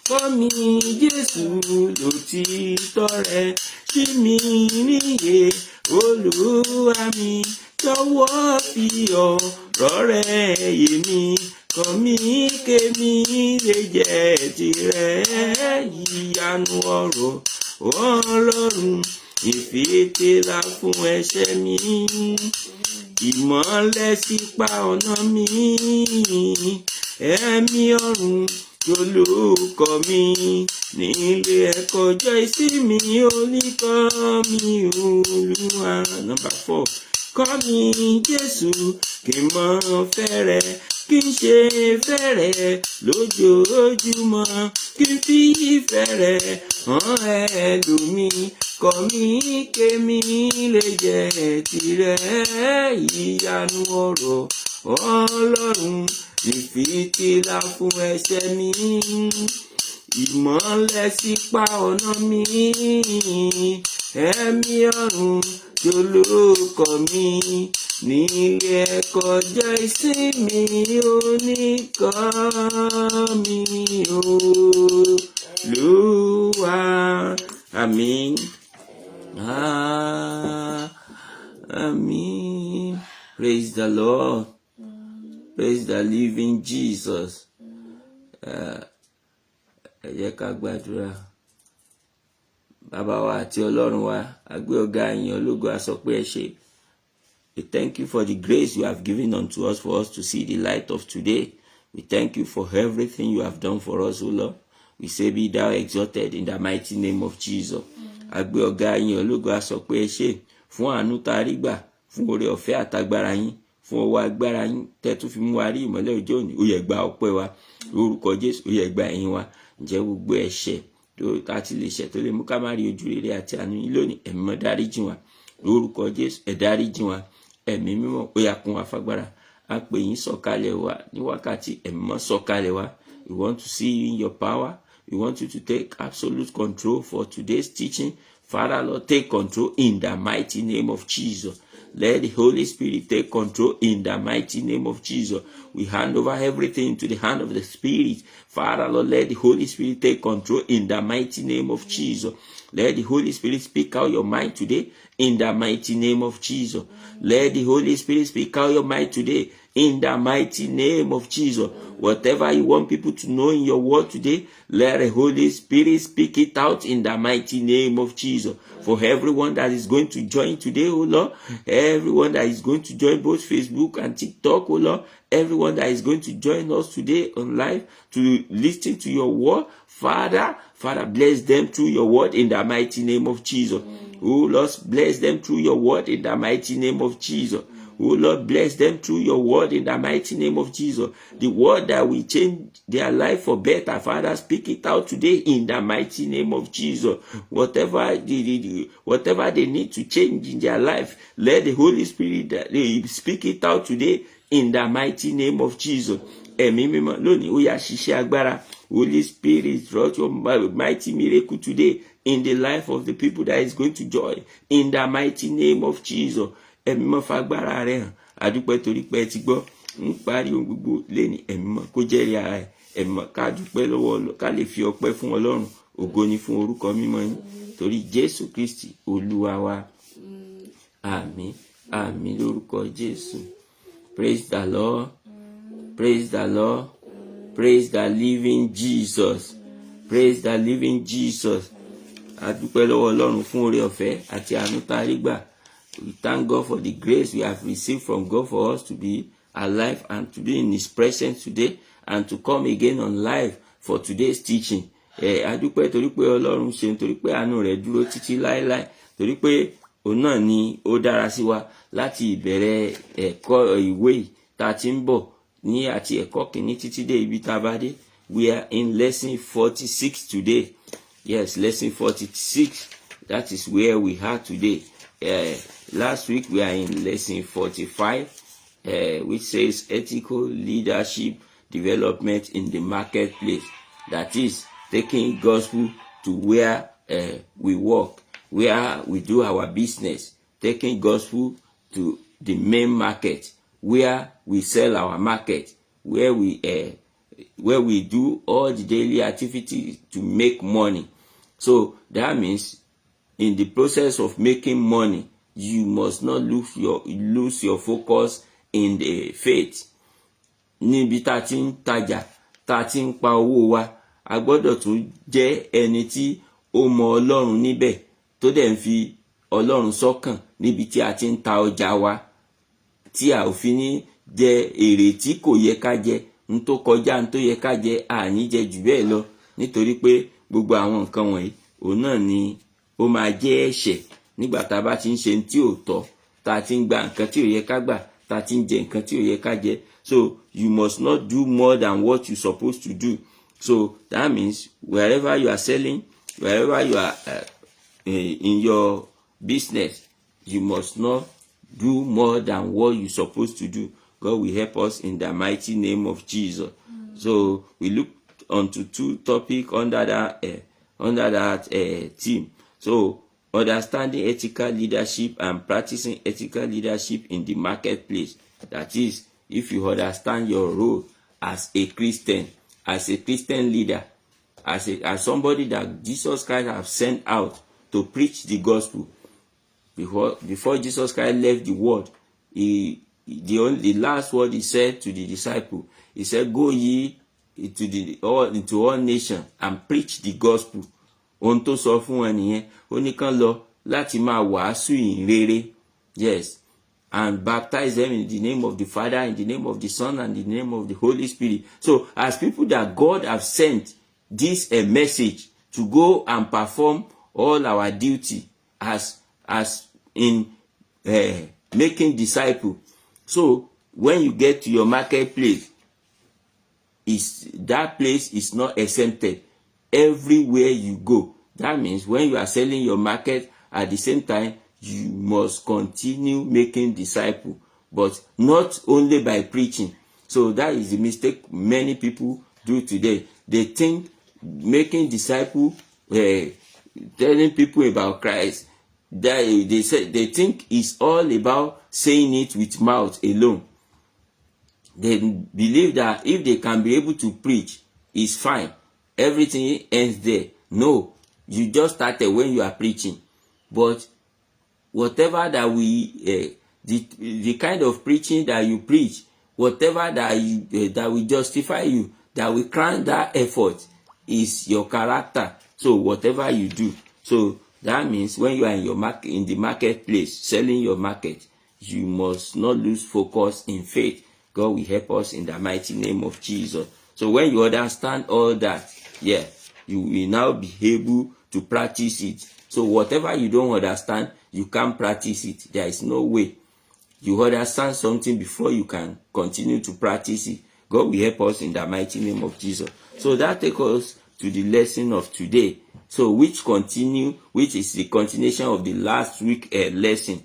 Kọ́ mi Jésù lòtítọ́ rẹ, ṣí mi níyè Olúwa mi, jọ̀wọ́ fi ọ̀rọ̀ rẹ yé mi, kọ́ mi kémi lè jẹ́ tirẹ̀. Ìyanu ọ̀rọ̀ Ọlọ́run, ìfìtílà fún ẹ̀ṣẹ̀ mi, ìmọ́lẹ̀ sípa ọ̀nà mi, ẹ̀mí ọ̀run olùkọ́ mi, nílé ẹ̀kọ́ ọjọ́ ìsinmi oníkọ́ mi Olúwa. Number 4, kọ́ mi Jésù kí n mọ fẹ́rẹ̀, kí n ṣe fẹ́rẹ̀ lójoojúmọ́, kí n fi fẹ́rẹ̀ hàn ẹlòmíì, kọ́ mi kémi lè jẹ́ tirẹ̀. Ìyanu ọ̀rọ̀ Ọlọ́run, ìfìtílà fún ẹ̀ṣẹ̀ mi, ìmọ́lẹ̀ sípa ọ̀nà mi, ẹ̀mí ọ̀run olùkọ́ mi, nílé ẹ̀kọ́ ọjọ́ ìsinmi oníkọ́ mi Olúwa. Àmín. Àmín. Praise the Lord. Praise the living Jesus. Ẹ jẹ́ ká gbàdúrà. Bàbá wa àti Ọlọ́run wa, a gbé ọ̀gá yín ológo, a sọ pé ẹ ṣé. We thank you for the grace you have given unto us for us to see the light of today. We thank you for everything you have done for us, O Lord. We say be thou exalted in the mighty name of Jesus. A gbé ọ̀gá yín ológo, a sọ pé ẹ ṣé fún àánú tá a rí gbà, fún oore ọ̀fẹ́ àtagbára yín, fún ọwọ́ agbára yín tẹ́ tún fi mú wa rí ìmọ́lẹ̀ ọjọ́ òní. Ó yẹ gba ọpẹ́ wa lórúkọ Jésù, ó yẹ gba ẹ̀yìn wa. Ǹjẹ́ gbogbo ẹ̀ṣẹ̀ àti lè ṣẹ̀ tó lè mú ká má rí ojú rere àti àánú yín lónìí, ẹ̀mí mímọ́ dáríjì wá lórúkọ Jésù, ẹ dáríjì wá. Ẹ̀mí mímọ́ ó yá kún wa fagbára. A pè yín sọ̀kalẹ̀ wá ní wákàtí, ẹ̀mí mímọ́ sọ̀kalẹ̀ wá. We want to see you in your power. We want you to take absolute control for today's teaching. Father, Lord, take control in the mighty name of Jesus. Let the Holy Spirit take control in the mighty name of Jesus. We hand over everything to the hand of the Spirit. Father, Lord, let the Holy Spirit take control in the mighty name of Jesus. Let the Holy Spirit speak out your mind today in the mighty name of Jesus. Let the Holy Spirit speak out your mind today in the mighty name of Jesus. Whatever you want people to know in your word today, let the Holy Spirit speak it out in the mighty name of Jesus. For everyone that is going to join today, oh Lord, everyone that is going to join both Facebook and TikTok, oh Lord, everyone that is going to join us today on live to listen to your word, Father, bless them through your word in the mighty name of Jesus. Oh Lord, bless them through your word in the mighty name of Jesus. Oh Lord, bless them through your word in the mighty name of Jesus. The word that will change their life for better. Father, speak it out today in the mighty name of Jesus. Whatever they need to change in their life, let the Holy Spirit speak it out today in the mighty name of Jesus. Ẹ̀mí mímọ́ lónìí ó yá ṣiṣẹ́ agbára. Holy Spirit, wrought your mighty miracle today in the life of the people that is going to join in the mighty name of Jesus. Ẹ̀mí mímọ́ fagbára rẹ̀ hàn. Adúpẹ́ torí pé ẹ ti gbọ́ ń parí ohun gbogbo lẹ́ni ẹ̀mí mímọ́ kó jẹ́rìí ara ẹ̀. Ẹ̀mí mímọ́ ká dúpẹ́ lọ́wọ́ ká lè fi ọpẹ́ fún Ọlọ́run. Ògo ni fún orúkọ mímọ́ yín torí Jésù Kristi Olúwa wa. Àmín. Àmín lórúkọ Jésù. Praise the Lord. Praise the Lord. Praise the living Jesus. Praise the living Jesus. Adúpẹ́ lọ́wọ́ Ọlọ́run fún oore ọ̀fẹ́ àti àánú tá a rí gbà. We thank God for the grace we have received from God for us to be alive and to be in His presence today and to come again on live for today's teaching. Adúpẹ́ torí pé Ọlọ́run ṣe torí pé àánú rẹ̀ dúró títí láéláé torí pé òun náà ni ó dára sí wa láti ìbẹ̀rẹ̀ ẹ̀kọ́ ìwé tá a ti ń bọ̀ ní àti ẹ̀kọ́ kìíní títí dé ibi tá a bá dé. We are in lesson 46 today. Yes, lesson 46. That is where we are today. Last week we are in lesson 45, which says ethical leadership development in the marketplace. That is taking gospel to where we work, where we do our business, taking gospel to the main market, where we sell our market, where we where we do all the daily activities to make money. So that means in the process of making money, you must not lose your focus in the faith. Níbi tá ti ń tajà, tá ti ń pa owó wa, a gbọ́dọ̀ tún jẹ́ ẹni tí ó mọ Ọlọ́run níbẹ̀, tó dẹ̀ ń fi Ọlọ́run sọ́kàn níbi tí a ti ń ta ọjà wa, tí a ò fi ní jẹ èrè tí kò yẹ ká jẹ, n tó kọjá n tó yẹ ká jẹ, a ní jẹ jù bẹ́ẹ̀ lọ, nítorí pé gbogbo àwọn nǹkan wọ̀nyí òun náà ni ó máa jẹ́ ẹ̀ṣẹ̀ nígbà tá bá ti ń ṣe tí ò tọ́, tá ti ń gba nǹkan tí ò yẹ ká gbà, tá ti ń jẹ nǹkan tí ò yẹ ká jẹ. So you must not do more than what you're supposed to do. So that means wherever you are selling, wherever you are in your business, you must not do more than what you're supposed to do. God will help us in the mighty name of Jesus. So we look onto two topics under that theme. So understanding ethical leadership and practicing ethical leadership in the marketplace. That is, if you understand your role as a Christian leader, as somebody that Jesus Christ has sent out to preach the gospel. Before Jesus Christ left the world, the last word he said to the disciple, he said, "Go ye into all nations and preach the gospel." Ohun tó sọ fún wọn nìyẹn, ó ní kán lọ láti máa wàásù ìyìn rere. Yes. And baptize them in the name of the Father, in the name of the Son, and in the name of the Holy Spirit. So as people that God have sent this a message to go and perform all our duty as in making disciples. So when you get to your marketplace, that place is not exempted. Everywhere you go. That means when you are selling your market, at the same time, you must continue making disciples, but not only by preaching. So that is the mistake many people do today. They think making disciples, telling people about Christ, they think it's all about saying it with mouth alone. They believe that if they can be able to preach, it's fine. Everything ends there. No, you just started when you are preaching. But whatever that the kind of preaching that you preach, whatever that will justify you, that will crown that effort, is your character. So whatever you do. So that means when you are in the marketplace, selling your market, you must not lose focus in faith. God will help us in the mighty name of Jesus. So when you understand all that, you will now be able to practice it. So whatever you don't understand, you can't practice it. There is no way. You understand something before you can continue to practice it. God will help us in the mighty name of Jesus. So that takes us to the lesson of today. So which is the continuation of the last week lesson.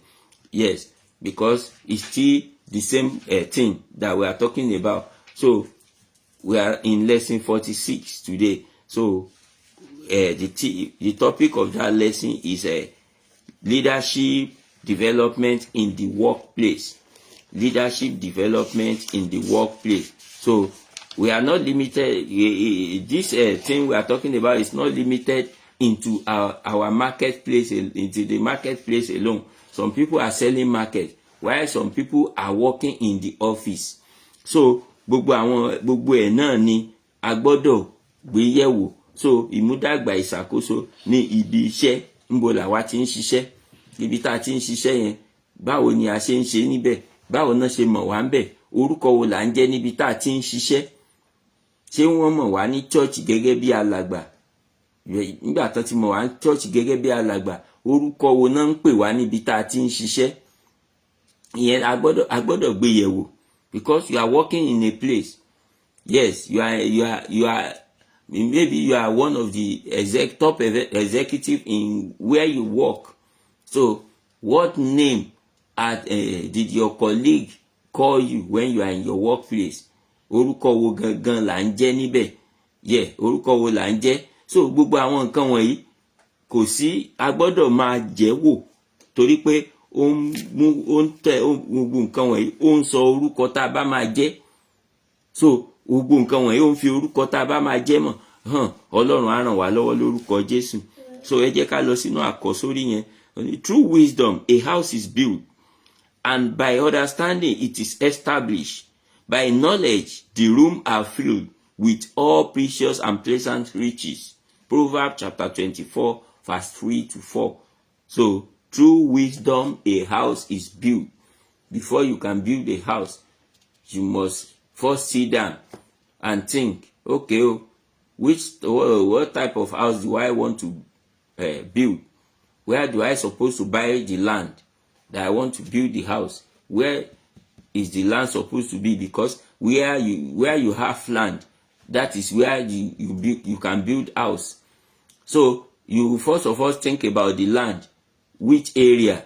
Yes, because it's still the same thing that we are talking about. So we are in lesson 46 today. So the topic of that lesson is leadership development in the workplace. Leadership development in the workplace. So we are not limited. This thing we are talking about is not limited into our marketplace, into the marketplace alone. Some people are selling market, while some people are working in the office. So gbogbo ẹ̀ náà ni a gbọ́dọ̀ gbé yẹ̀wò. So ìmúdàgbà ìṣàkóso ní ibi iṣẹ́, ńbo la wá ti ń ṣiṣẹ́, ibi tá ti ń ṣiṣẹ́ yẹn, báwo ni a ṣe ń ṣe níbẹ̀, báwo náà ṣe mọ̀ wá ńbẹ̀, orúkọ wo là ń jẹ́ níbi tá ti ń ṣiṣẹ́, ṣé wọ́n mọ̀ wá ní church gẹ́gẹ́ bí alàgbà, nígbà tán ti mọ̀ wá ní church gẹ́gẹ́ bí alàgbà, orúkọ wo náà ń pè wá níbi tá ti ń ṣiṣẹ́. Ìyẹn a gbọ́dọ̀ gbé yẹ̀wò, because you are working in a place. Yes, you are maybe you are one of the top executive in where you work. So what name did your colleague call you when you are in your workplace? Orúkọ wo gangan là ń jẹ́ níbẹ̀? Orúkọ wo là ń jẹ́? So gbogbo àwọn nǹkan wọ̀nyí kò sí, a gbọ́dọ̀ máa jẹ́ wò, torí pé ó ń tẹ gbogbo nǹkan wọ̀nyí, ó ń sọ orúkọ tá a bá máa jẹ́. So gbogbo nǹkan wọ̀nyí ó ń fi orúkọ tá a bá máa jẹ́ mọ̀ hàn. Ọlọ́run á ràn wá lọ́wọ́ lórúkọ Jésù. So ẹ jẹ́ ká lọ sínú àkọ́sórí yẹn. Through wisdom a house is built, and by understanding it is established. By knowledge the rooms are filled with all precious and pleasant riches. Proverbs chapter 24 verse 3-4. So through wisdom a house is built. Before you can build a house, you must first sit down and think, okay, what type of house do I want to build? Where do I supposed to buy the land that I want to build the house? Where is the land supposed to be? Because where you have land, that is where you can build house. So you first of all think about the land. Which area?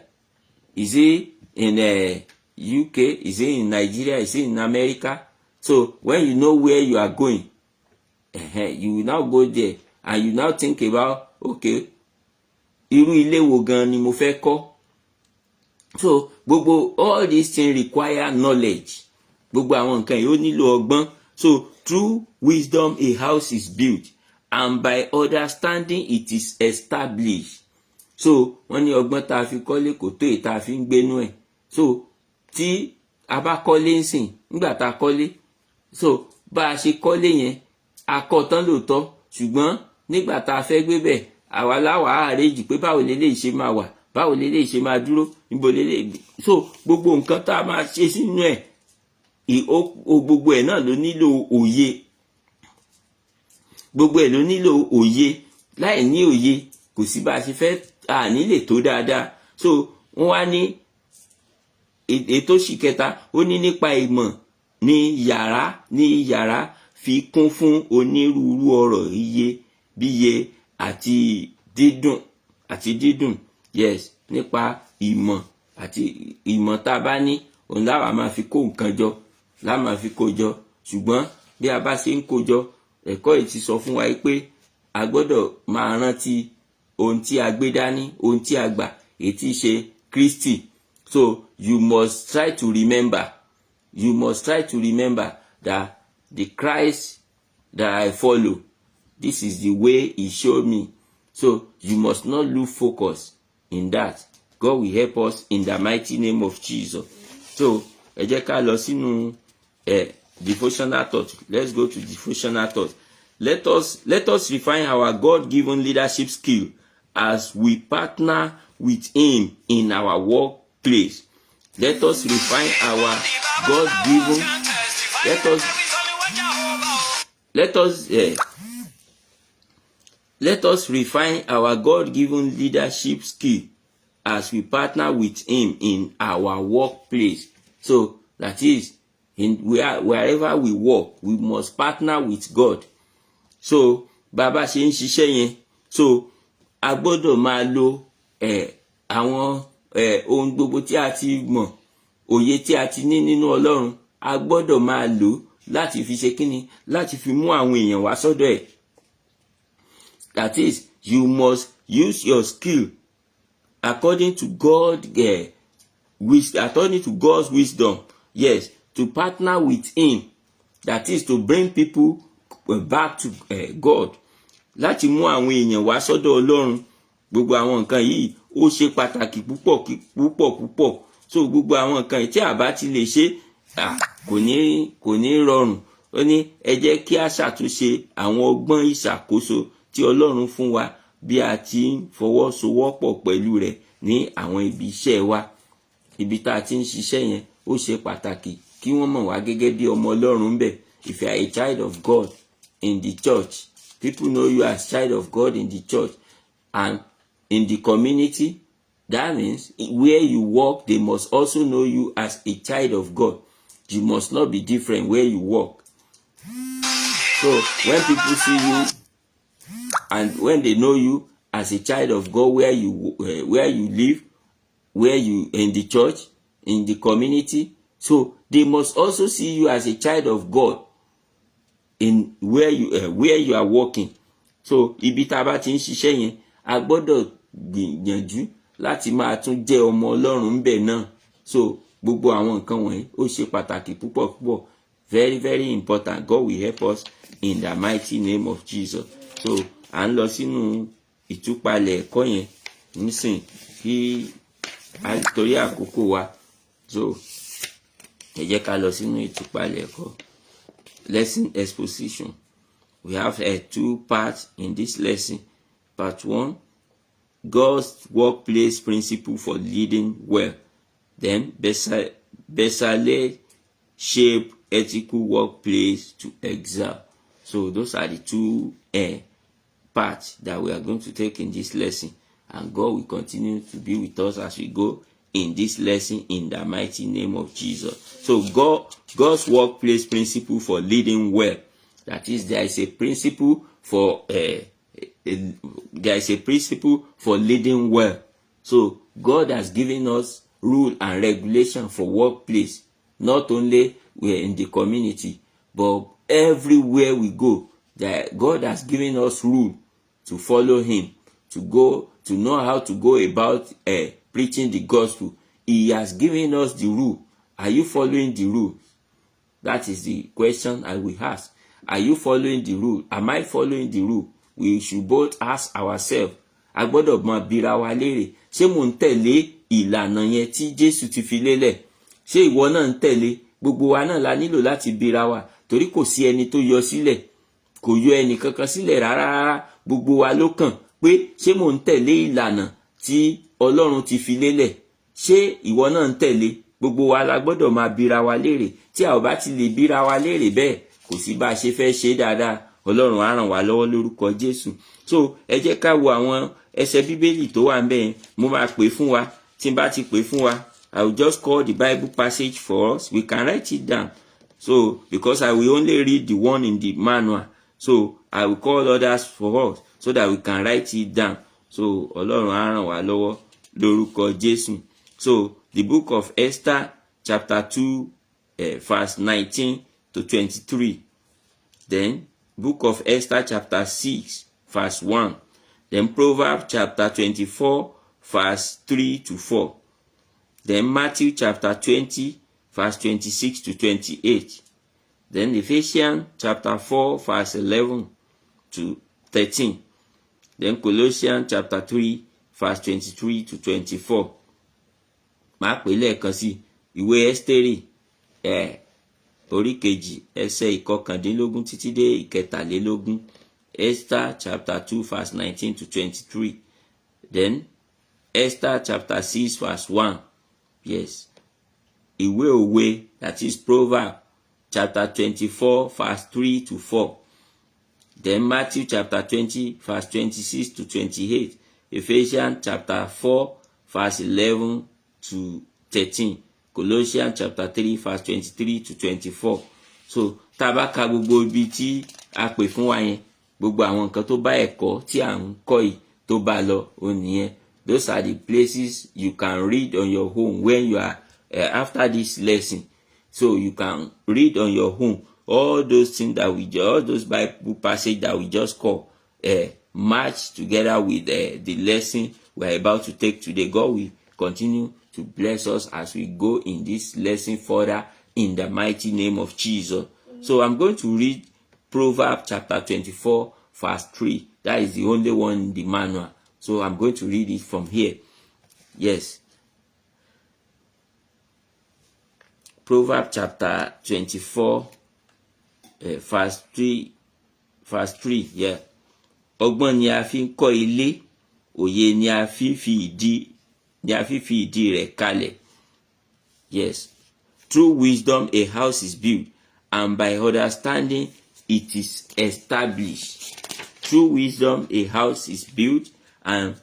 Is it in UK? Is it in Nigeria? Is it in America? So when you know where you are going, you will now go there and you now think about, okay, irú ilé wo gan ni mo fẹ́ kọ́? So gbogbo all these things require knowledge. Gbogbo àwọn nǹkan yìí ó nílò ọgbọ́n. So through wisdom a house is built, and by understanding it is established. So wọ́n ní ọgbọ́n tá a fi kọ́lé kò tó èyí tá a fi ń gbénú ẹ̀. So tí a bá kọ́lé ń sìn, nígbà tá a kọ́lé, so bá a ṣe kọ́lé yẹn a kọ́ tán lóòótọ́, ṣùgbọ́n nígbà tá a fẹ́ gbé bẹ̀ àwa láwà àrèjì pé báwo lélẹ́yìí ṣe máa wà, báwo lélẹ́yìí ṣe máa dúró, níbo lélẹ́yìí. So gbogbo nǹkan tá a máa ṣe sínú ẹ̀, gbogbo ẹ̀ náà ló nílò òye. Gbogbo ẹ̀ ló nílò òye. Láì ní òye kò sí bá a ṣe fẹ́ nílè tó dáadáa. So wọ́n wá ní ètò sì kẹta, ó ní nípa ìmọ̀ ní yàrá fi kún fún onírúurú ọ̀rọ̀ iyebíye àti dídùn. Yes, nípa ìmọ̀ àti ìmọ̀ tá a bá ní, òun láwa máa fi kó nǹkan jọ, láwa máa fi kó jọ. Ṣùgbọ́n bí a bá ṣe ń kó jọ, ẹ̀kọ́ yìí ti sọ fún wa pé a gbọ́dọ̀ máa rántí ohun tí a gbé dání, ohun tí a gbà, èyí tí ṣe Kristi. So you must try to remember that the Christ that I follow, this is the way he showed me. So you must not lose focus in that. God will help us in the mighty name of Jesus. So ẹ jẹ́ ká lọ sínú devotional thought. Let's go to devotional thought. Let us refine our God-given leadership skill as we partner with him in our workplace. Let us refine our God-given let us refine our God-given leadership skill as we partner with him in our workplace. So that is, wherever we work, we must partner with God. So bàbá ṣe ń ṣiṣẹ́ yẹn, so a gbọ́dọ̀ máa lo àwọn ohun gbogbo tí a ti mọ̀, òye tí a ti ní nínú Ọlọ́run, a gbọ́dọ̀ máa lò láti fi ṣe kíni, láti fi mú àwọn èèyàn wá sọ́dọ̀ ẹ̀. That is, you must use your skill according to God's wisdom. Yes, to partner with him. That is, to bring people back to God. Láti mú àwọn èèyàn wá sọ́dọ̀ Ọlọ́run. Gbogbo àwọn nǹkan yìí ó ṣe pàtàkì púpọ̀. So gbogbo àwọn nǹkan yìí tí a bá ti lè ṣe, kò ní rọrùn. Ó ní ẹ jẹ́ kí a ṣàtúnṣe àwọn ọgbọ́n ìṣàkóso tí Ọlọ́run fún wa bí a ti ń fọwọ́sowọ́pọ̀ pẹ̀lú rẹ̀ ní àwọn ibi iṣẹ́ wa. Ibi tá a ti ń ṣiṣẹ́ yẹn ó ṣe pàtàkì kí wọ́n mọ̀ wá gẹ́gẹ́ bí ọmọ Ọlọ́run bẹ̀. If you are a child of God in the church, people know you as child of God in the church and in the community. That means where you work, they must also know you as a child of God. You must not be different where you work. So when people see you and when they know you as a child of God, where you live, where you in the church, in the community, so they must also see you as a child of God in where you are working. So ibi tá bá ti ń ṣiṣẹ́ yẹn, a gbọ́dọ̀ gbìyànjú láti máa tún jẹ́ ọmọ Ọlọ́run ńbẹ̀ náà. So gbogbo àwọn nǹkan wọ̀nyí ó ṣe pàtàkì púpọ̀. Very, very important. God will help us in the mighty name of Jesus. So à ń lọ sínú ìtúpalẹ̀ ẹ̀kọ́ yẹn nísìn kí torí àkókò wa. So ẹ jẹ́ ká lọ sínú ìtúpalẹ̀ ẹ̀kọ́. Lesson exposition. We have 2 parts in this lesson. Part 1, God's workplace principle for leading well. Then Bezalel shape ethical workplace to excel. So those are the 2 parts that we are going to take in this lesson. And God will continue to be with us as we go in this lesson in the mighty name of Jesus. So God's workplace principle for leading well. That is, there is a principle for leading well. So God has given us rule and regulation for workplace, not only we're in the community, but everywhere we go. That God has given us rule to follow Him, to know how to go about preaching the gospel. He has given us the rule. Are you following the rule? That is the question I will ask. Are you following the rule? Am I following the rule? We should both ask ourselves. A gbọ́dọ̀ mọ bira wa léèrè. Ṣé mo ń tẹ̀lé ìlànà yẹn tí Jésù ti fi lélẹ̀? Ṣé ìwọ náà ń tẹ̀lé? Gbogbo wa náà la nílò láti bira wa. Torí kò sí ẹni tó yọ sílẹ̀. Kò yọ ẹni kankan sílẹ̀ rárá. Gbogbo wa ló kàn pé ṣé mo ń tẹ̀lé ìlànà tí Ọlọ́run ti fi lélẹ̀? Ṣé ìwọ náà ń tẹ̀lé? Gbogbo wa la gbọ́dọ̀ máa bira wa léèrè. Tí a ò bá ti lè bira wa léèrè bẹ́ẹ̀, kò sí bá ṣe fẹ́ ṣe dáadáa. Ọlọ́run á ràn wá lọ́wọ́ lórúkọ Jésù. So ẹ jẹ́ ká wo àwọn ẹsẹ̀ Bíbélì tó wà ńbẹ̀ yẹn. Mo máa pè fún wa. Tí n bá ti pè fún wa, I will just call the Bible passage for us. We can write it down. So because I will only read the one in the manual. So I will call others for us so that we can write it down. So Ọlọ́run á ràn wá lọ́wọ́ lórúkọ Jésù. So the book of Esther chapter 2 verse 19 to 23. Then book of Esther chapter 6 verse 1. Then Proverbs chapter 24 verse 3 to 4. Then Matthew chapter 20 verse 26 to 28. Then Ephesians chapter 4 verse 11 to 13. Then Colossians chapter 3 verse 23 to 24. Máa pè lẹ́ẹ̀kan sí ìwé Ẹ́sítérì orí kejì ẹsẹ̀ ìkọkàndínlógún títí dé ìkẹtàlélógún. Esther chapter 2 verse 19 to 23. Then Esther chapter 6 verse 1. Yes. Ìwé Òwe, that is Proverbs chapter 24 verse 3 to 4. Then Matthew chapter 20 verse 26 to 28. Ephesians chapter 4 verse 11 to 13. Colossians chapter 3 verse 23 to 24. So tá bá ka gbogbo ibi tí a pè fún wa yẹn, gbogbo àwọn nǹkan tó bá ẹ̀kọ́ tí à ń kọ́ yìí tó bá lọ ó nìyẹn. Those are the places you can read on your own when you are after this lesson. So you can read on your own all those things that all those Bible passages that we just call match together with the lesson we are about to take today. God will continue to bless us as we go in this lesson further in the mighty name of Jesus. So I'm going to read Proverbs chapter 24 verse 3. That is the only one in the manual. So I'm going to read it from here. Yes. Proverbs chapter 24 verse 3. Yeah. Ọgbọ́n ni a fi ń kọ́ ilé, òye ni a fi fi ìdí rẹ̀ kalẹ̀. Yes. Through wisdom a house is built, and by understanding it is established. Through wisdom a house is built, and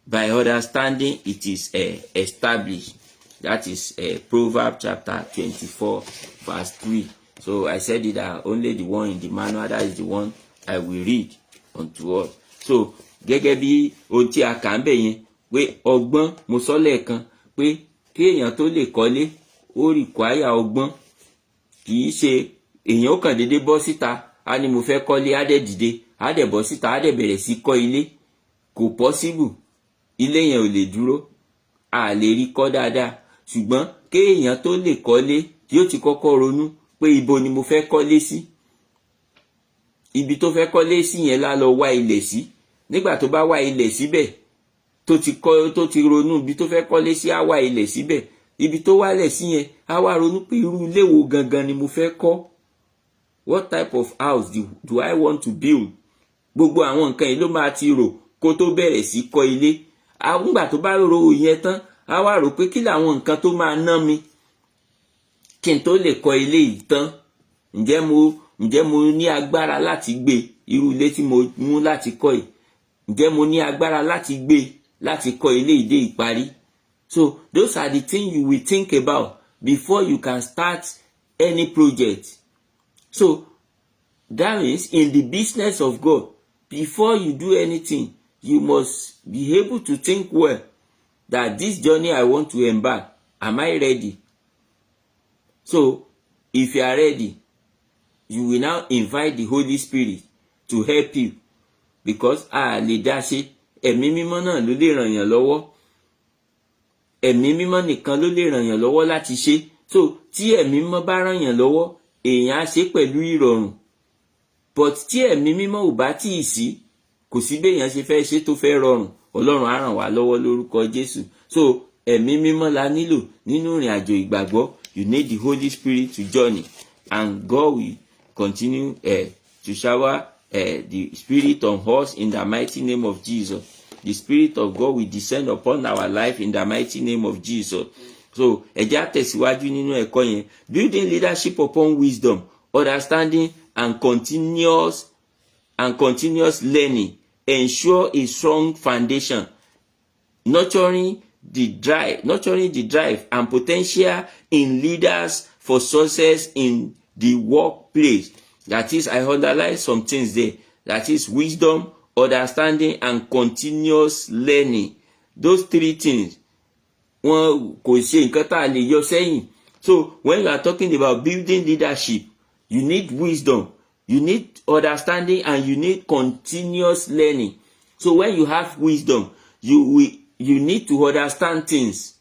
by understanding it is established. That is Proverbs chapter 24 verse 3. So I said it only the one in the manual, that is the one I will read unto us. So gẹ́gẹ́ bí ohun tí a kà ń bẹ̀ yẹn, pé ọgbọ́n, mo sọ lẹ́ẹ̀kan pé kí èèyàn tó lè kọ́lé ó require ọgbọ́n. Kì í ṣe èèyàn ó kàn déédéé bọ́ síta á ní mo fẹ́ kọ́lé, á dẹ̀ dìde, á dẹ̀ bọ́ síta, á dẹ̀ bẹ̀rẹ̀ sí kọ́ ilé. Kò possible. Ilé yẹn ò lè dúró, a lè rí kọ́ dáadáa. Ṣùgbọ́n kéèyàn tó lè kọ́lé yóò ti kọ́kọ́ ronú pé ibo ni mo fẹ́ kọ́lé sí. Ibi tó fẹ́ kọ́lé sí yẹn lá lọ wá ilẹ̀ sí. Nígbà tó bá wá ilẹ̀ síbẹ̀, tó ti ronú ibi tó fẹ́ kọ́lé sí, á wá ilẹ̀ síbẹ̀. Ibi tó wálẹ̀ sí yẹn, á wá ronú pé irú ilé wo gangan ni mo fẹ́ kọ́. What type of house do I want to build? Gbogbo àwọn nǹkan yìí ló máa ti rò kó tó bẹ̀rẹ̀ sí kọ́ ilé. Nígbà tó bá ro ìyẹn tán, á wá rò pé kí làwọn nǹkan tó máa ná mi kí n tó lè kọ́ ilé yìí tán. Ǹjẹ́ mo ní agbára láti gbé irú ilé tí mo mú láti kọ́ yìí? Ǹjẹ́ mo ní agbára láti gbé láti kọ́ ilé ìdé ìparí? So those are the things you will think about before you can start any project. So that means in the business of God, before you do anything, you must be able to think well that this journey I want to embark, am I ready? So if you are ready, you will now invite the Holy Spirit to help you, because lè dá ṣe. Ẹ̀mí mímọ́ náà ló lè ràn yàn lọ́wọ́. Ẹ̀mí mímọ́ nìkan ló lè ràn yàn lọ́wọ́ láti ṣe. So tí ẹ̀mí mímọ́ bá ràn yàn lọ́wọ́, èèyàn á ṣe pẹ̀lú ìrọ̀rùn. But tí ẹ̀mí mímọ́ ò bá tíì sí, kò sí béèyàn ṣe fẹ́ ṣe tó fẹ́ rọrùn. Ọlọ́run á ràn wá lọ́wọ́ lórúkọ Jésù. So ẹ̀mí mímọ́ la nílò nínú ìrìn àjò ìgbàgbọ́. You need the Holy Spirit to journey, and God will continue to shower the Spirit on us in the mighty name of Jesus. The Spirit of God will descend upon our life in the mighty name of Jesus. So ẹ jẹ́ á tẹ̀síwájú nínú ẹ̀kọ́ yẹn. Building leadership upon wisdom, understanding, and continuous learning ensure a strong foundation, nurturing the drive and potential in leaders for success in the workplace. That is, I underline some things there. That is wisdom, understanding, and continuous learning. Those three things, wọn kò ṣe nǹkan tá a lè yọ sẹ́yìn. So when you are talking about building leadership, you need wisdom, you need understanding, and you need continuous learning. So when you have wisdom, you need to understand things.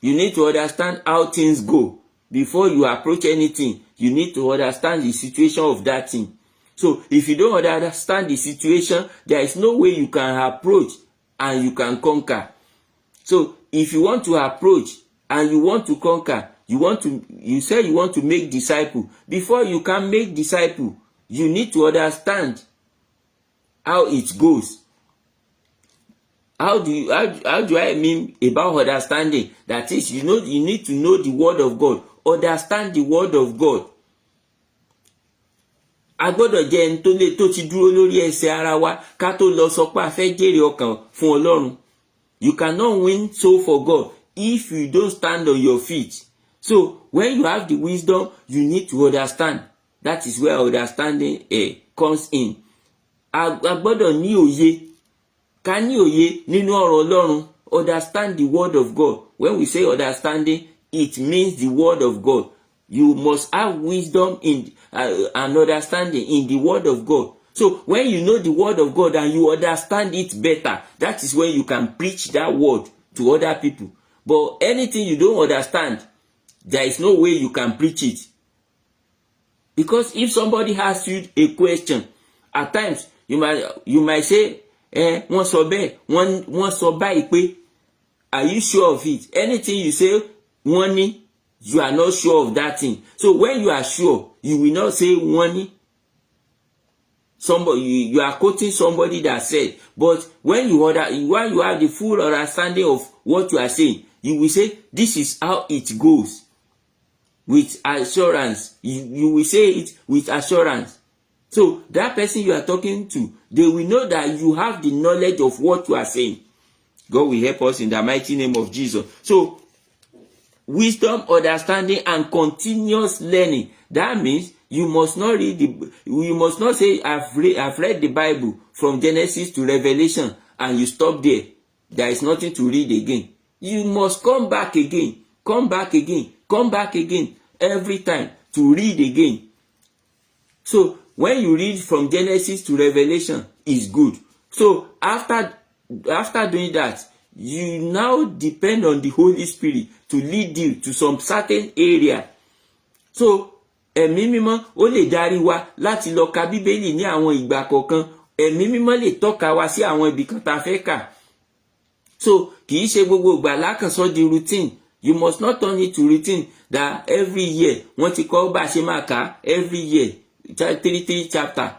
You need to understand how things go. Before you approach anything, you need to understand the situation of that thing. So if you don't understand the situation, there is no way you can approach and you can conquer. So if you want to approach and you want to conquer, you say you want to make disciple. Before you can make disciple, you need to understand how it goes. How do I mean about understanding? That is, you need to know the word of God. Understand the word of God. A gbọ́dọ̀ jẹ́ ẹni tó ti dúró lórí ẹsẹ̀ ara wa ká tó lọ sọ pé a fẹ́ jèrè ọkàn fún Ọlọ́run. You cannot win soul for God if you don't stand on your feet. So when you have the wisdom, you need to understand. That is where understanding comes in. A gbọ́dọ̀ ní òye. Ká ní òye nínú ọ̀rọ̀ Ọlọ́run. Understand the word of God. When we say understanding, it means the word of God. You must have wisdom and understanding in the word of God. So when you know the word of God and you understand it better, that is when you can preach that word to other people. But anything you don't understand, there is no way you can preach it. Because if somebody asks you a question, at times you might say, wọ́n sọ bẹ́ẹ̀, wọ́n sọ báyìí pé, are you sure of it? Anything you say, wọ́n ní, you are not sure of that thing. So when you are sure, you will not say wọ́n ní. Somebody, you are quoting somebody that said, but when you have the full understanding of what you are saying, you will say, this is how it goes. With assurance. You will say it with assurance. So that person you are talking to, they will know that you have the knowledge of what you are saying. God will help us in the mighty name of Jesus. So wisdom, understanding, and continuous learning. That means you must not say I've read the Bible from Genesis to Revelation and you stop there. There is nothing to read again. You must come back again every time to read again. So when you read from Genesis to Revelation, it's good. So after doing that, you now depend on the Holy Spirit to lead you to some certain area. So ẹ̀mí mímọ́ ó lè darí wa láti lọ ka Bíbélì ní àwọn ìgbà kọ̀ọ̀kan. Ẹ̀mí mímọ́ lè tọ́ka wa sí àwọn ibì kan tá a fẹ́ kà. So kì í ṣe gbogbo ìgbà lákànsọ́ di routine. You must not turn it to routine that every year wọ́n ti kọ́ bá ṣe máa kà every year 3 chapter.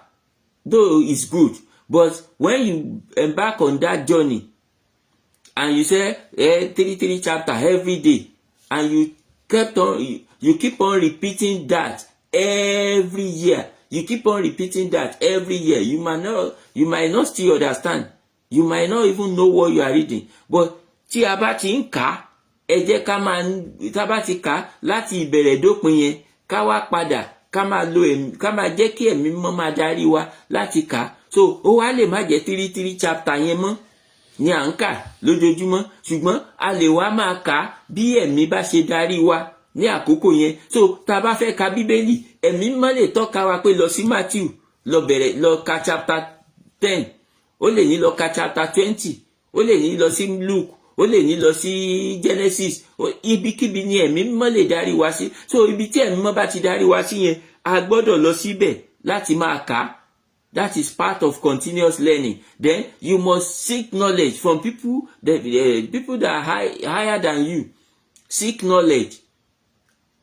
Though it's good, but when you embark on that journey and you say 3 chapter every day, and you keep on repeating that every year, you keep on repeating that every year, you might not still understand, you might not even know what you are reading. But tí a bá ti ń kà, ẹ jẹ́ ká máa tá bá ti kà láti ìbẹ̀rẹ̀ dópin yẹn, ká wá padà ká máa jẹ́ kí ẹ̀mí mímọ́ máa darí wa láti kà. So ó wá lè má jẹ́ 3 chapter yẹn mọ́ ni à ń kà lójoojúmọ́, ṣùgbọ́n a lè wá máa kà bí ẹ̀mí bá ṣe darí wa ní àkókò yẹn. So tá bá fẹ́ ka Bíbélì, ẹ̀mí mímọ́ lè tọ́ka wa pé lọ sí Matthew, lọ ka chapter 10, ó lè ní lọ ka chapter 20, ó lè ní lọ sí Luke, ó lè ní lọ sí Genesis. Ibikíbi ni ẹ̀mí mímọ́ lè darí wa sí. So ibi tí ẹ̀mí mímọ́ bá ti darí wa sí yẹn, a gbọ́dọ̀ lọ síbẹ̀ láti máa kà. That is part of continuous learning. Then you must seek knowledge from people that are higher than you. Seek knowledge.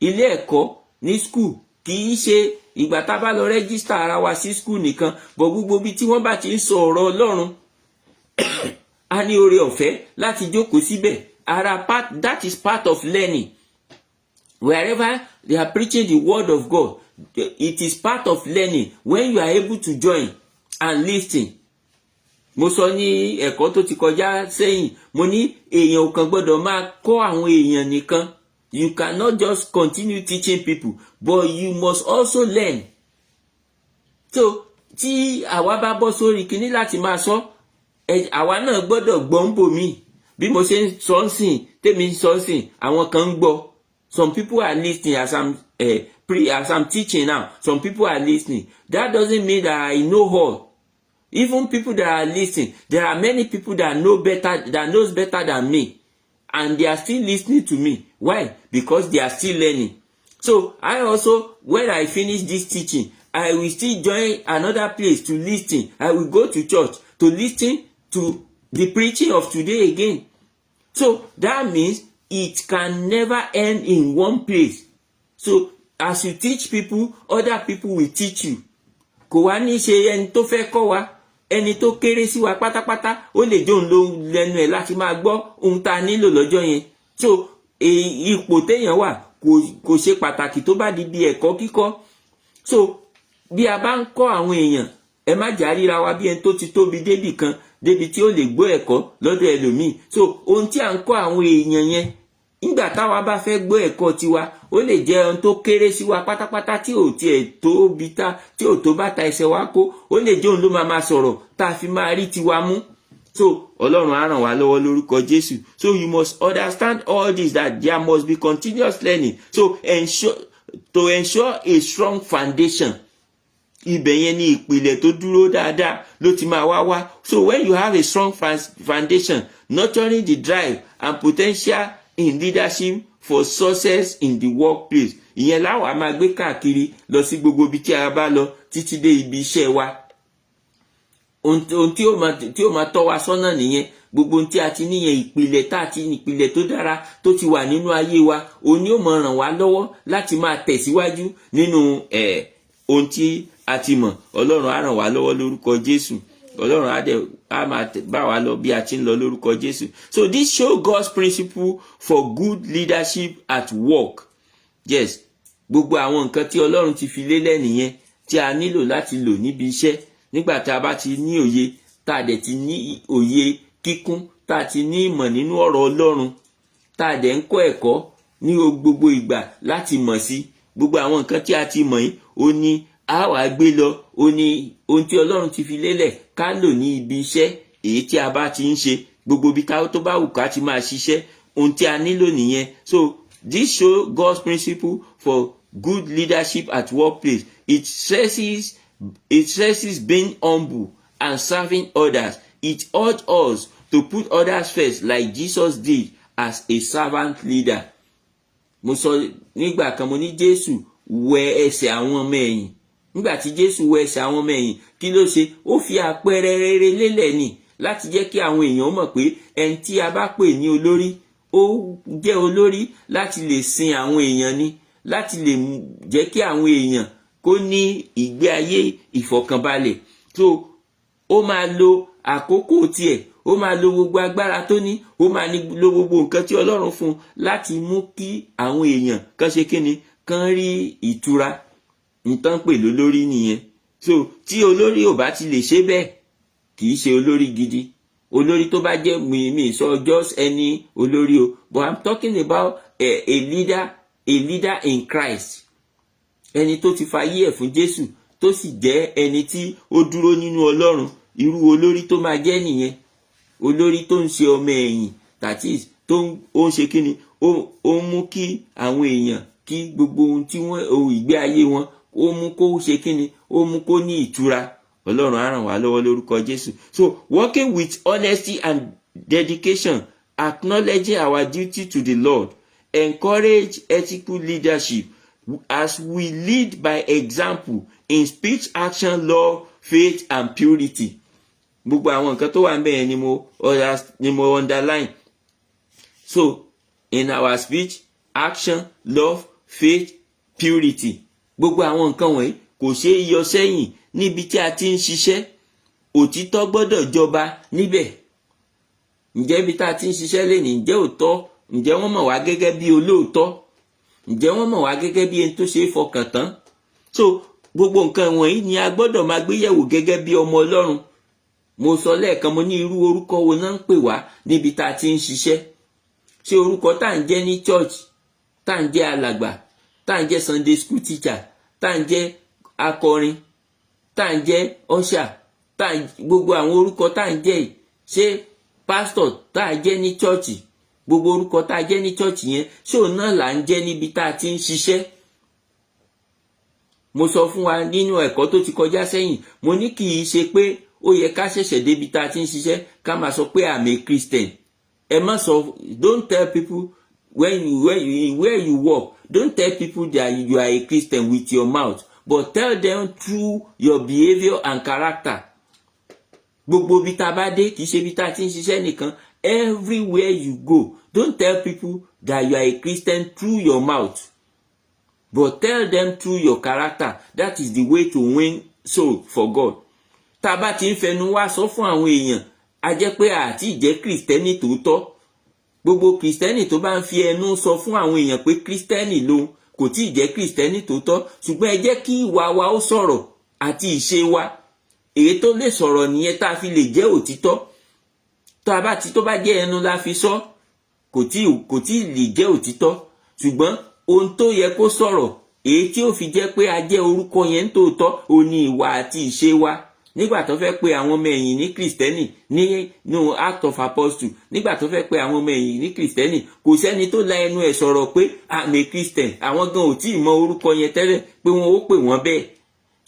Ilé ẹ̀kọ́ ní school kì í ṣe ìgbà tá bá lọ register ara wa sí school nìkan, but gbogbo bí tí wọ́n bá ti ń sọ ọ̀rọ̀ Ọlọ́run a ní oore ọ̀fẹ́ láti jókòó síbẹ̀. That is part of learning. Wherever they are preaching the word of God, it is part of learning when you are able to join and listen. Mo sọ ní ẹ̀kọ́ tó ti kọjá sẹ́yìn, mo ní èèyàn ò kàn gbọ́dọ̀ máa kọ́ àwọn èèyàn nìkan. You cannot just continue teaching people, but you must also learn. So tí àwa bá bọ́ sórí kíní láti máa sọ, àwa náà gbọ́dọ̀ gbọ́ ń bò mí. Bí mo ṣe ń sọ ń sìn, tèmi ń sọ ń sìn, àwọn kan ń gbọ́. Some people are listening as I'm teaching now. Some people are listening. That doesn't mean that I know all. Even people that are listening, there are many people that knows better than me, and they are still listening to me. Why? Because they are still learning. So I also, when I finish this teaching, I will still join another place to listen. I will go to church to listen to the preaching of today again. So that means it can never end in one place. So as you teach people, other people will teach you. Kò wá ní ṣe ẹni tó fẹ́ kọ́ wa, ẹni tó kéré sí wa pátápátá, ó lè jóun ló lẹ́nu ẹ̀ láti máa gbọ́ ohun tá a nílò lọ́jọ́ yẹn. So ipò téèyàn wà kò ṣe pàtàkì tó bá di bí ẹ̀kọ́ kíkọ́. So bí a bá ń kọ́ àwọn èèyàn, ẹ má jà ríra wa bí ẹni tó ti tóbi débì kan, débi tí ó lè gbọ́ ẹ̀kọ́ lọ́dọ̀ ẹlòmíì. So ohun tí à ń kọ́ àwọn èèyàn yẹn, nígbà táwa bá fẹ́ gbọ́ ẹ̀kọ́ tiwa, ó lè jẹ́ ohun tó kéré sí wa pátápátá tí ò tiẹ̀ tó bítá, tí ò tó bàtà ẹsẹ̀ wa kó, ó lè jẹ́ òun ló máa sọ̀rọ̀ tá a fi máa rí tiwa mú. So Ọlọ́run á ràn wá lọ́wọ́ lórúkọ Jésù. So you must understand all this, that there must be continuous learning. So to ensure a strong foundation. Ibẹ̀ yẹn ni ìpìlẹ̀ tó dúró dáadáa ló ti máa wá. So when you have a strong foundation, nurturing the drive and potential in leadership for success in the workplace, ìyẹn láwa máa gbé káàkiri lọ sí gbogbo ibi tí a bá lọ títí dé ibi iṣẹ́ wa. Ohun tí ó máa tọ́ wa sọ́nà nìyẹn. Gbogbo ohun tí a ti níyẹn, ìpìlẹ̀ tó dára tó ti wà nínú ayé wa, òun ni ó máa ràn wá lọ́wọ́ láti máa tẹ̀síwájú nínú ohun tí a ti mọ̀. Ọlọ́run á ràn wá lọ́wọ́ lórúkọ Jésù. Ọlọ́run á máa bá wa lọ bí a ti ń lọ lórúkọ Jésù. So this show God's principle for good leadership at work. Yes, gbogbo àwọn nǹkan tí Ọlọ́run ti fi lélẹ̀ nìyẹn tí a nílò láti lò níbi iṣẹ́. Nígbà tá a bá ti ní òye, tá a dẹ̀ ti ní òye kíkún, tá a ti ní ìmọ̀ nínú ọ̀rọ̀ Ọlọ́run, tá a dẹ̀ ń kọ́ ẹ̀kọ́ ní gbogbo ìgbà láti mọ̀ sí gbogbo àwọn nǹkan tí a ti mọ̀ yìí, ó ní a wá gbé lọ, ó ní ohun tí Ọlọ́run ti fi lélẹ̀ ká lò ní ibi iṣẹ́ èyí tí a bá ti ń ṣe, gbogbo ibi tó bá wù ká ti máa ṣiṣẹ́, ohun tí a nílò nìyẹn. So this show God's principle for good leadership at workplace. It stresses being humble and serving others. It urges us to put others first like Jesus did as a servant leader. Mo sọ nígbà kan mo ní Jésù wẹ ẹsẹ̀ àwọn ọmọ ẹ̀yìn. Nígbà tí Jésù wẹ ẹsẹ̀ àwọn ọmọ ẹ̀yìn, kí ló ṣe? Ó fi àpẹẹrẹ rere lélẹ̀ ni láti jẹ́ kí àwọn èèyàn mọ̀ pé ẹni tí a bá pè ní olórí, ó jẹ́ olórí láti lè sin àwọn èèyàn ni, láti lè jẹ́ kí àwọn èèyàn kó ní ìgbé ayé ìfọ̀kànbalẹ̀. So ó máa lo àkókò tiẹ̀, ó máa lo gbogbo agbára tó ní, ó máa lo gbogbo nǹkan tí Ọlọ́run fún láti mú kí àwọn èèyàn kan ṣe kíni, kan rí ìtura. Nǹkan pè lólórí nìyẹn. So tí olórí ò bá ti lè ṣe bẹ́ẹ̀, kì í ṣe olórí gidi. Olórí tó bá jẹ́ mi sọ just any olórí o, but I'm talking about a leader in Christ. Ẹni tó ti fayé ẹ̀ fún Jésù, tó sì jẹ́ ẹni tí ó dúró nínú Ọlọ́run. Irú olórí tó máa jẹ́ nìyẹn. Olórí tó ń ṣe ọmọ ẹ̀yìn, that is, tó ń ṣe kíni, ó mú kí àwọn èèyàn, kí gbogbo ohun tí ohun ìgbé ayé wọn, ó mú kó ṣe kíni, ó mú kó ní ìtura. Ọlọ́run á ràn wá lọ́wọ́ lórúkọ Jésù. So working with honesty and dedication, acknowledging our duty to the Lord, encourage ethical leadership as we lead by example in speech, action, love, faith and purity. Gbogbo àwọn nǹkan tó wà ńbẹ̀ ni mo underline. So in our speech, action, love, faith, purity. Gbogbo àwọn nǹkan wọ̀nyí kò ṣeé yọ sẹ́yìn níbi tí a ti ń ṣiṣẹ́. Òtítọ́ gbọ́dọ̀ jọba níbẹ̀. Ǹjẹ́ ibi tá a ti ń ṣiṣẹ́ lénìí, ǹjẹ́ òótọ́, ǹjẹ́ wọ́n mọ̀ wá gẹ́gẹ́ bí olóòótọ́? Ǹjẹ́ wọ́n mọ̀ wá gẹ́gẹ́ bí ẹni tó ṣe é fọkàn tán? So gbogbo nǹkan wọ̀nyí ni a gbọ́dọ̀ máa gbé yẹ̀wò gẹ́gẹ́ bí ọmọ Ọlọ́run. Mo sọ lẹ́ẹ̀kan, mo ní irú orúkọ wo náà ń pè wá níbi tá a ti ń ṣiṣẹ́. Ṣé orúkọ tá à ń jẹ́ ní church, tá à ń jẹ́ alàgbà, tá à ń jẹ́ Sunday school teacher, tá à ń jẹ́ akọrin, tá à ń jẹ́ usher, gbogbo àwọn orúkọ tá à ń jẹ́ yìí, ṣé pastor tá à jẹ́ ní church, gbogbo orúkọ tá a jẹ́ ní church yẹn, ṣé òun náà là ń jẹ́ níbi tá a ti ń ṣiṣẹ́? Mo sọ fún wa nínú ẹ̀kọ́ tó ti kọjá sẹ́yìn, mo ní kì í ṣe pé ó yẹ ká ṣẹ̀ṣẹ̀ débi tá a ti ń ṣiṣẹ́ ká máa sọ pé I'm a Christian. Ẹ má sọ, don't tell people where you work, don't tell people that you are a Christian with your mouth, but tell them through your behavior and character. Gbogbo bí tá bá dé, kì í ṣe bí tá ti ń ṣiṣẹ́ nìkan, everywhere you go, don't tell people that you are a Christian through your mouth, but tell them through your character. That is the way to win soul for God. Tá bá ti ń fẹnu wá sọ fún àwọn èèyàn, a jẹ́ pé àti jẹ́ Kristẹni tòótọ́. Gbogbo Kristẹni tó bá ń fi ẹnu sọ fún àwọn èèyàn pé Kristẹni lòun, kò tí jẹ́ Kristẹni tòótọ́. Ṣùgbọ́n ẹ jẹ́ kí ìwà wa ó sọ̀rọ̀ àti ìṣe wa. Èyí tó lè sọ̀rọ̀ nìyẹn tá fi lè jẹ́ òtítọ́. Tó bá jẹ́ ẹnu la fi sọ, kò tí lè jẹ́ òtítọ́. Ṣùgbọ́n ohun tó yẹ kó sọ̀rọ̀, èyí tí ó fi jẹ́ pé a jẹ́ orúkọ yẹn tòótọ́, ó ní ìwà àti ìṣe wa. Nígbà tó fẹ́ pe àwọn ọmọ ẹ̀yìn ní Kristẹni nínú Act of Apostle, nígbà tó fẹ́ pe àwọn ọmọ ẹ̀yìn ní Kristẹni, kò sẹ́ni tó la ẹnu ẹ̀ sọ̀rọ̀ pé I'm a Christian. Àwọn gan ò tí ì mọ orúkọ yẹn tẹ́lẹ̀ pé wọ́n ó pè wọ́n bẹ́ẹ̀.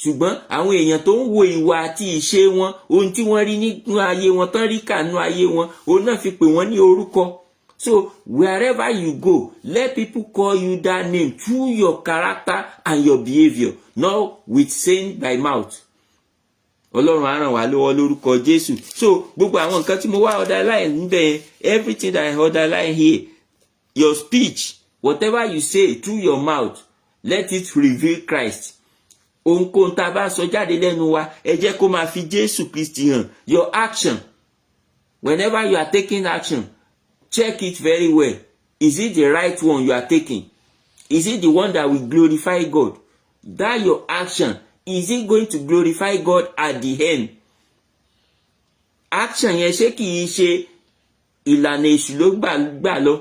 Ṣùgbọ́n àwọn èèyàn tó ń wo ìwà àti ìṣe wọn, ohun tí wọ́n rí nínú ayé wọn, tán rí kànú ayé wọn, òun náà fi pè wọ́n ní orúkọ. So wherever you go, let people call you that name through your character and your behavior, not with saying by mouth. Ọlọ́run á ràn wá lọ́wọ́ lórúkọ Jésù. So gbogbo àwọn nǹkan tí mo wá underline níbẹ̀, everything that I underline here, your speech, whatever you say through your mouth, let it reveal Christ. Ohunkóhun tá bá sọ jáde lẹ́nu wa, ẹ jẹ́ kó máa fi Jésù Kristi hàn. Your action, whenever you are taking action, check it very well. Is it the right one you are taking? Is it the one that will glorify God? That your action, is it going to glorify God at the end? Action yẹn ṣé kì í ṣe ìlànà èṣù ló gbà lọ?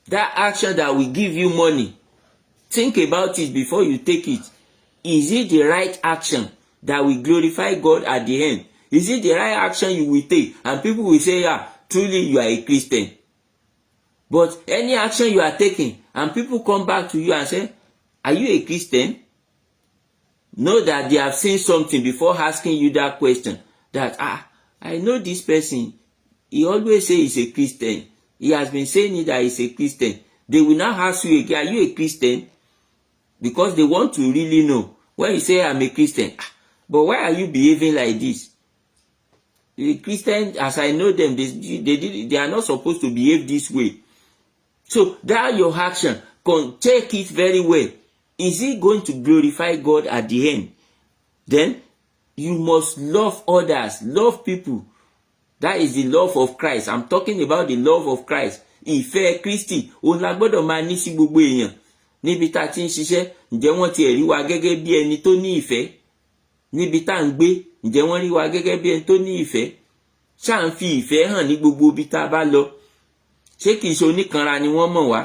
That action that will give you money, think about it before you take it. Is it the right action that will glorify God at the end? Is it the right action you will take? And people will say, yeah, truly you are a Christian. But any action you are taking, and people come back to you and say, are you a Christian? Know that they have seen something before asking you that question. That, I know this person, He always say he's a Christian. He has been saying it that he's a Christian. They will now ask you again, are you a Christian? Because they want to really know. When you say I'm a Christian, but why are you behaving like this? The Christians, as I know them, they are not supposed to behave this way. So that your action, check it very well. Is it going to glorify God at the end? Then you must love others, love people. That is the love of Christ. I'm talking about the love of Christ. Ìfẹ́ Kristi, òun la gbọ́dọ̀ máa ní sí gbogbo èèyàn. Níbi tá ti ń ṣiṣẹ́, ǹjẹ́ wọ́n ti rí wa gẹ́gẹ́ bí ẹni tó ní ìfẹ́? Níbi tá ń gbé, ǹjẹ́ wọ́n rí wa gẹ́gẹ́ bí ẹni tó ní ìfẹ́? Ṣá ń fi ìfẹ́ hàn ní gbogbo ibi tá bá lọ? Ṣé kìí ṣe oníkanra ni wọ́n mọ̀ wá?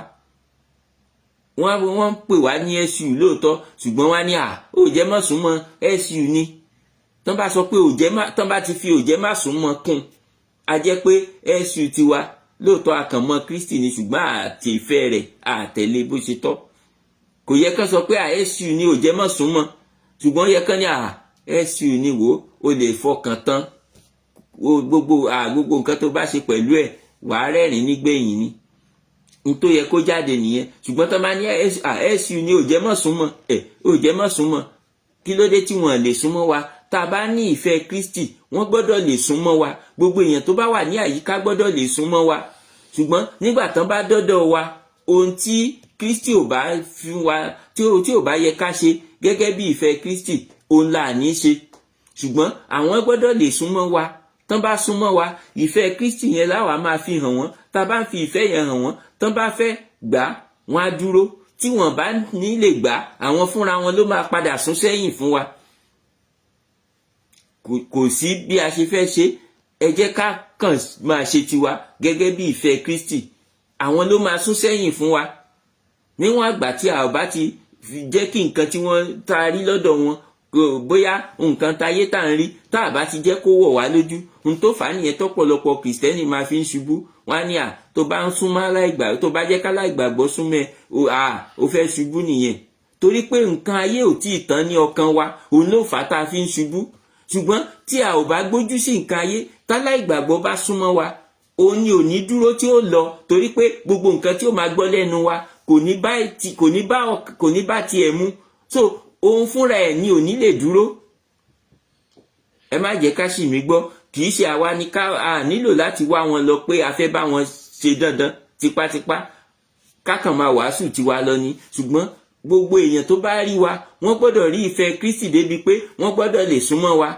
Wọ́n ń pè wá ní SU lóòótọ́, ṣùgbọ́n wá ní ó jẹ́ má súnmọ́ SU ni. Tán bá sọ pé tán bá ti fi ó jẹ́ má súnmọ́ kún, a jẹ́ pé SU tiwa lóòótọ́ akànmọ́ Kristi ni, ṣùgbọ́n àti ìfẹ́ rẹ̀ àtẹ̀lé bó ṣe tọ́. Kò yẹ kán sọ pé SU ni ó jẹ́ má súnmọ́, ṣùgbọ́n yẹ kán ní SU ni wò ó lè fọkàn tán. Gbogbo nǹkan tó bá ṣe pẹ̀lú ẹ̀ wàá rẹ́rìn nígbẹ̀yìn ni. N tó yẹ kó jáde nìyẹn. Ṣùgbọ́n tán bá ní SU ni ó jẹ́ má súnmọ́, ó jẹ́ má súnmọ́. Kí ló dé tí wọ́n lè súnmọ́ wa? Tá a bá ní ìfẹ́ Kristi, wọ́n gbọ́dọ̀ lè súnmọ́ wa. Gbogbo èèyàn tó bá wà ní àyíká gbọ́dọ̀ lè súnmọ́ wa. Ṣùgbọ́n nígbà tán bá dọ́dọ̀ wa, ohun tí Kristi ò bá fi wa, tí ò bá yẹ ká ṣe gẹ́gẹ́ bí ìfẹ́ Kristi, òun là ní ṣe. Ṣùgbọ́n àwọn gbọ́dọ̀ lè súnmọ́ wa. Tán bá súnmọ́ wa, ìfẹ́ Kristi yẹn láwa máa fi hàn wọ́n. Tá bá ń fi ìfẹ́ yẹn hàn wọ́n, tán bá fẹ́ gbà, wọ́n á dúró. Tí wọ́n bá ní lè gbà, àwọn fúnra wọn ló máa padà sún sẹ́yìn fún wa. Kò sí bí a ṣe fẹ́ ṣe. Ẹ jẹ́ ká kàn máa ṣe tiwa gẹ́gẹ́ bí ìfẹ́ Kristi. Àwọn ló máa sún sẹ́yìn fún wa. Níwọ̀n àgbà tí a ò bá ti jẹ́ kí nǹkan tí wọ́n ta rí lọ́dọ̀ wọn, bóyá nǹkan táyé tá ń rí, tá a bá ti jẹ́ kó wọ̀ wá lójú. Ohun tó fà á nìyẹn tọ́pọ̀lọpọ̀ Kìrìsìtẹ́nì máa fi ń ṣubú. Wọ́n á ní tó bá ń súnmọ́ aláìgbàgbọ́, tó bá jẹ́ káláìgbàgbọ́ súnmọ́ ó fẹ́ ṣubú nìyẹn. Torí pé nǹkan ayé ò tí ì tán ní ọkàn wa, òun ló fà á tá a fi ń ṣubú. Ṣùgbọ́n tí a ò bá gbójú sí nǹkan ayé, táláìgbàgbọ́ bá súnmọ́ wa, òun ni ò ní dúró tí ó lọ. Torí pé gbogbo nǹkan tí ó máa gbọ́ lẹ́nu wa kò ní bá tiẹ̀ mu. So òun fúnra ẹ̀ ni ò ní lè dúró. Ẹ má jẹ́ ká ṣì mí gbọ́. Kì í ṣe àwa ni a nílò láti wá wọn lọ pé a fẹ́ bá wọn ṣe dandan tipátipá. Kákan máa wàásù tiwa lọ ni. Ṣùgbọ́n gbogbo èèyàn tó bá rí wa, wọ́n gbọ́dọ̀ rí ìfẹ́ Kristi débi pé wọ́n gbọ́dọ̀ lè súnmọ́ wa.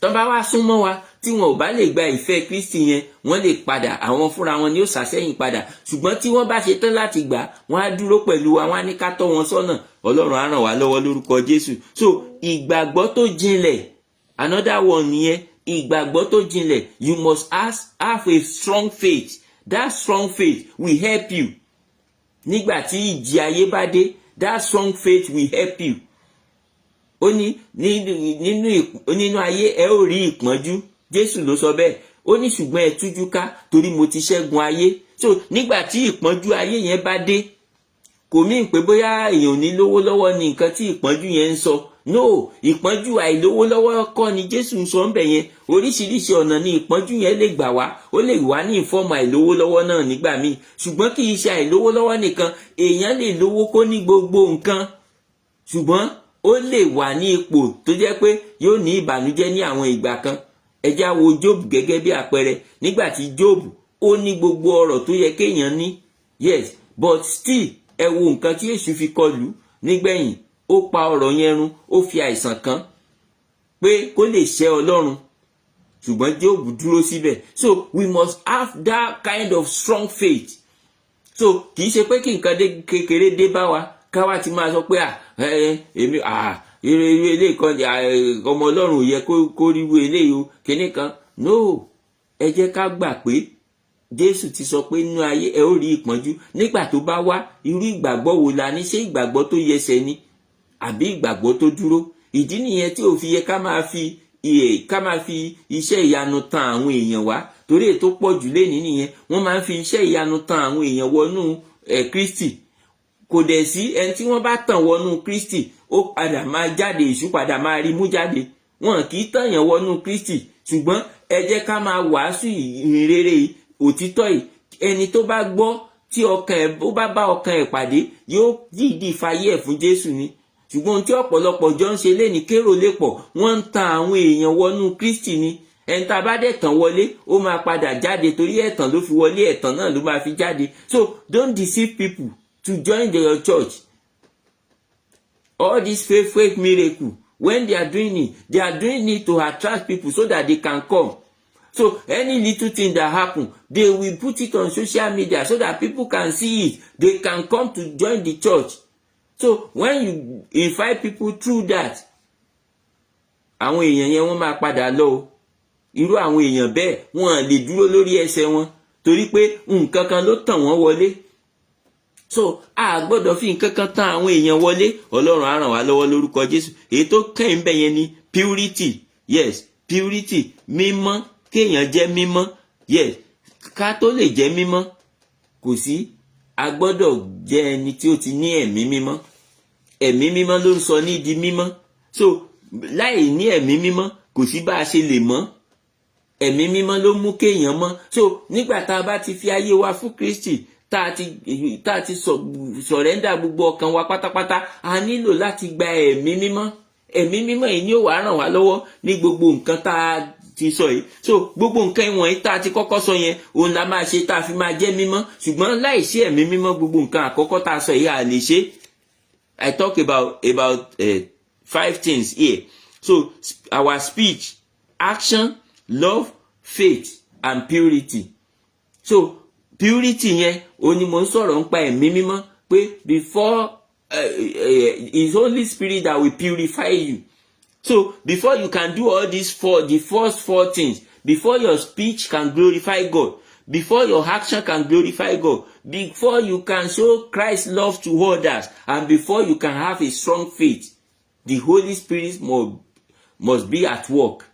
Tán bá wá súnmọ́ wa, tí wọn ò bá lè gba ìfẹ́ Kristi yẹn, wọ́n lè padà, àwọn fúnra wọn ni ó sàsẹ́yìn padà. Ṣùgbọ́n tí wọ́n bá ṣe tán láti gbà, wọ́n á dúró pẹ̀lú wa, wọ́n á ní ká tọ́ wọn sọ́nà. Ọlọ́run á ràn wá lọ́wọ́ lórúkọ Jésù. So ìgbàgbọ́ tó jinlẹ̀, another one nìyẹn. Ìgbàgbọ́ tó jinlẹ̀, you must have a strong faith. That strong faith will help you. Nígbà tí ìjì ayé bá dé, that strong faith will help you. Ó ní nínú ayé ẹ ó rí ìpọ́njú. Jésù ló sọ bẹ́ẹ̀. Ó ní ṣùgbọ́n ẹ tújú ká, torí mo ti ṣẹ́gun ayé. So nígbà tí ìpọ́njú ayé yẹn bá dé, kò mí pé bóyá èèyàn ò ní lówó lọ́wọ́ ni nǹkan tí ìpọ́njú yẹn ń sọ. No, ìpọ́njú àìlówó lọ́wọ́ kọ́ ni Jésù ń sọ ń bẹ̀ yẹn. Oríṣiríṣi ọ̀nà ni ìpọ́njú yẹn lè gbà wá. Ó lè wá ní ìfọ́ọ̀mù àìlówó lọ́wọ́ náà nígbà míì. Ṣùgbọ́n kì í ṣe àìlówó lọ́wọ́ nìkan. Èèyàn lè lówó kó ní gbogbo nǹkan. Ṣùgbọ́n ó lè wà ní ipò tó jẹ́ pé yóò ní ìbànújẹ́ ní àwọn ìgbà kan. Ẹ já wo Jóòbù gẹ́gẹ́ bí àpẹẹrẹ. Nígbà tí Jóòbù ó ní gbogbo ọrọ̀ tó yẹ kéèyàn ní. Yes, but still ẹ wo nǹkan tí Èṣù fi kọlù nígbẹ̀yìn. Ó pa ọrọ̀ yẹn run, ó fi àìsàn kan pé kó lè ṣẹ́ Ọlọ́run. Ṣùgbọ́n Jóòbù dúró síbẹ̀. So we must have that kind of strong faith. So kì í ṣe pé kí nǹkan kékeré dé bá wa ká wá ti máa sọ pé èmi eléyìí kan ọmọ Ọlọ́run ò yẹ kó ríru eléyìí o kíní kan. No, ẹ jẹ́ ká gbà pé Jésù ti sọ pé nínú ayé ẹ ó rí ìpọ́njú. Nígbà tó bá wá, irú ìgbàgbọ́ wo la ní? Ṣé ìgbàgbọ́ tó yẹsẹ̀ ni àbí ìgbàgbọ́ tó dúró? Ìdí nìyẹn tí ò fi yẹ ká máa fi iṣẹ́ ìyanu tan àwọn èèyàn wá. Torí ètò pọ̀ jù lénìí nìyẹn. Wọ́n máa ń fi iṣẹ́ ìyanu tan àwọn èèyàn wọnú Kristi. Kò dẹ̀ sí ẹni tí wọ́n bá tàn wọnú Kristi, ó padà máa jáde, èṣù padà máa rí mú jáde. Wọn kì í tànyàn wọnú Kristi. Ṣùgbọ́n ẹ jẹ́ ká máa wàásù ìhìnrere òtítọ́ yìí. Ẹni tó bá gbọ́ tí ọkàn ẹ̀ ó bá ọkàn ẹ̀ pàdé yóò dìídì fayé ẹ̀ fún Jésù ni. Ṣùgbọ́n ohun tí ọ̀pọ̀lọpọ̀ jọ ń ṣe léni kérò lè pọ̀, wọ́n ń tan àwọn èèyàn wọnú Kristi ni. Ẹni tá bá dẹ̀ tàn wọlé ó máa padà jáde, torí ẹ̀tàn ló fi wọlé, ẹ̀tàn náà ló máa fi jáde. So don't deceive people to join your church. All this fake miracle, when they are doing it to attract people so that they can come. So any little thing that happen, they will put it on social media so that people can see it. They can come to join the church. So when you invite people through that, àwọn èèyàn yẹn wọ́n máa padà lọ. Irú àwọn èèyàn bẹ́ẹ̀ wọ́n lè dúró lórí ẹsẹ̀ wọn torí pé nǹkan kan ló tàn wọ́n wọlé. So a gbọ́dọ̀ fi nǹkan kan tàn àwọn èèyàn wọlé. Ọlọ́run á ràn wá lọ́wọ́ lórúkọ Jésù. Èyí tó kẹ́yìn bẹ́ẹ̀ yẹn ni purity. Yes, purity, mímọ́, kéèyàn jẹ́ mímọ́. Yes, ká tó lè jẹ́ mímọ́ kò sí, a gbọ́dọ̀ jẹ́ ẹni tí ó ti ní ẹ̀mí mímọ́. Ẹ̀mí mímọ́ ló ń sọ ní di mímọ́. So láì ní ẹ̀mí mímọ́ kò sí bá a ṣe lè mọ́. Ẹ̀mí mímọ́ ló mú kéèyàn mọ́. So nígbà tá a bá ti fi ayé wa fún Kristi, tá a ti sọ̀rẹ́ndà gbogbo ọkàn wa pátápátá, a nílò láti gba ẹ̀mí mímọ́. Ẹ̀mí mímọ́ yìí ni ó wá ràn wá lọ́wọ́ ní gbogbo nǹkan tá a ti sọ yìí. So gbogbo nǹkan ìwọ̀nyí tá a ti kọ́kọ́ sọ yẹn òun la máa ṣe tá a fi máa jẹ́ mímọ́. Ṣùgbọ́n láìsí ẹ̀mí mímọ́ gbogbo nǹkan àkọ́kọ́ tá a sọ yìí a lè ṣe. I talk about 5 things here. So our speech, action, love, faith, and purity. So purity yẹn òun ni mo ń sọ̀rọ̀ nípa ẹ̀mí mímọ́ pé before it's Holy Spirit that will purify you. So before you can do all these the first 4 things, before your speech can glorify God, before your action can glorify God, before you can show Christ's love to others, and before you can have a strong faith, the Holy Spirit must be at work.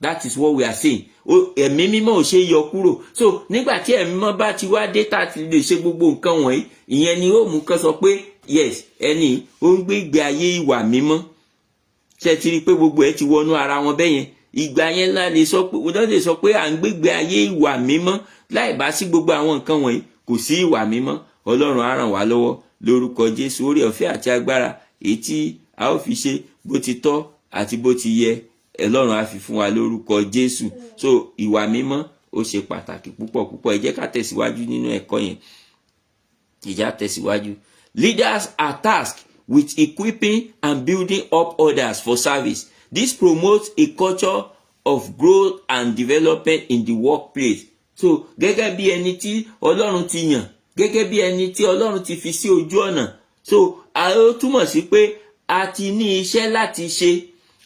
That is what we are saying. Ẹ̀mí mímọ́ ò ṣe yọ kúrò. So nígbà tí ẹ̀mí mímọ́ bá ti wá dé tá ti lè ṣe gbogbo nǹkan wọ̀nyí, ìyẹn ni ó mú kán sọ pé yes, ẹni ó ń gbé ìgbé ayé ìwà mímọ́. Ṣé ti rí pé gbogbo ẹ̀ ti wọnú ara wọn bẹ́yẹn? Ìgbà yẹn la lè sọ pé wọ́n lè sọ pé à ń gbé ìgbé ayé ìwà mímọ́. Láì bá sí gbogbo àwọn nǹkan wọ̀nyí kò sí ìwà mímọ́. Ọlọ́run á ràn wá lọ́wọ́ lórúkọ Jésù. Oore ọ̀fẹ́ àti agbára èyí tí a ó fi ṣe bó ti tọ́ àti bó ti yẹ, Ọlọ́run á fi fún wa lórúkọ Jésù. So ìwà mímọ́ ó ṣe pàtàkì púpọ̀ púpọ̀. Ẹ jẹ́ ká tẹ̀síwájú nínú ẹ̀kọ́ yẹn. Ìjà tẹ̀síwájú. Leaders are tasked with equipping and building up others for service. This promotes a culture of growth and development in the workplace. So gẹ́gẹ́ bí ẹni tí Ọlọ́run ti yàn, gẹ́gẹ́ bí ẹni tí Ọlọ́run ti fi sí ojú ọ̀nà. So ó túmọ̀ sí pé a ti ní iṣẹ́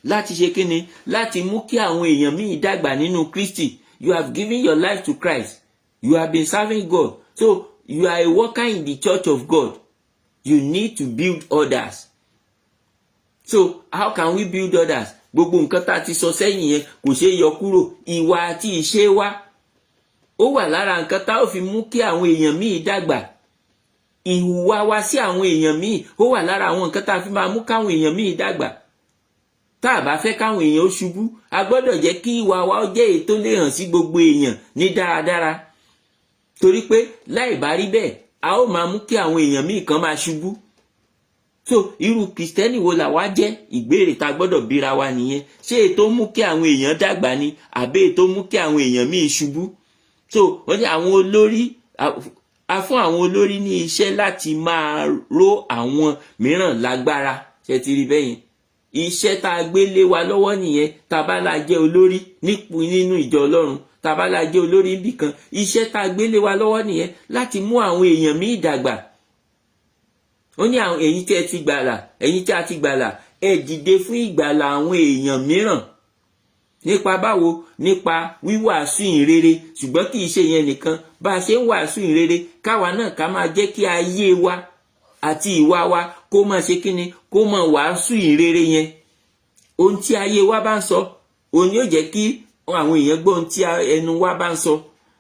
láti ṣe kíni, láti mú kí àwọn èèyàn míì dàgbà nínú Kristi. You have given your life to Christ. You have been serving God. So you are a worker in the church of God. You need to build others. So how can we build others? Gbogbo nǹkan tá a ti sọ sẹ́yìn yẹn kò ṣeé yọ kúrò. Ìwà àti ìṣe wa ó wà lára nǹkan tá ó fi mú kí àwọn èèyàn míì dàgbà. Ìhùwà wa sí àwọn èèyàn míì ó wà lára àwọn nǹkan tá a fi máa mú káwọn èèyàn míì dàgbà. Tá a bá fẹ́ káwọn èèyàn ó ṣubú, a gbọ́dọ̀ jẹ́ kí ìwà wa ó jẹ́ èyí tó lè hàn sí gbogbo èèyàn ní dáradára. Torí pé láì bá rí bẹ́ẹ̀, a ó máa mú kí àwọn èèyàn míì kan máa ṣubú. So irú Kristẹni wo là wá jẹ́? Ìbéèrè tá gbọ́dọ̀ bíra wa nìyẹn. Ṣé èyí tó mú kí àwọn èèyàn dàgbà ni àbí èyí tó mú kí àwọn èèyàn míì ṣubú? So wọ́n ní àwọn olórí, a fún àwọn olórí ní iṣẹ́ láti máa ró àwọn mìíràn lágbára. Ṣé ti rí bẹ́yẹn? Iṣẹ́ tá a gbé lé wa lọ́wọ́ nìyẹn. Tá bá la jẹ́ olórí nínú ìjọ Ọlọ́run, tá bá la jẹ́ olórí níbì kan, iṣẹ́ tá a gbé lé wa lọ́wọ́ nìyẹn láti mú àwọn èèyàn míì dàgbà. Ó ní àwọn ẹ̀yin tí ẹ ti gbàlà, ẹ̀yin tí a ti gbàlà, ẹ dìde fún ìgbàlà àwọn èèyàn mìíràn. Nípa báwo? Nípa wíwàásù ìrere. Ṣùgbọ́n kì í ṣe yẹn nìkan. Bá a ṣe ń wàásù ìrere, káwa náà ká máa jẹ́ kí ayé wa àti ìwà wa kó máa ṣe kíni, kó máa wàásù ìrere yẹn. Ohun tí ayé wa bá ń sọ, òun yóò jẹ́ kí àwọn èèyàn gbọ́ ohun tí ẹnu wa bá ń sọ.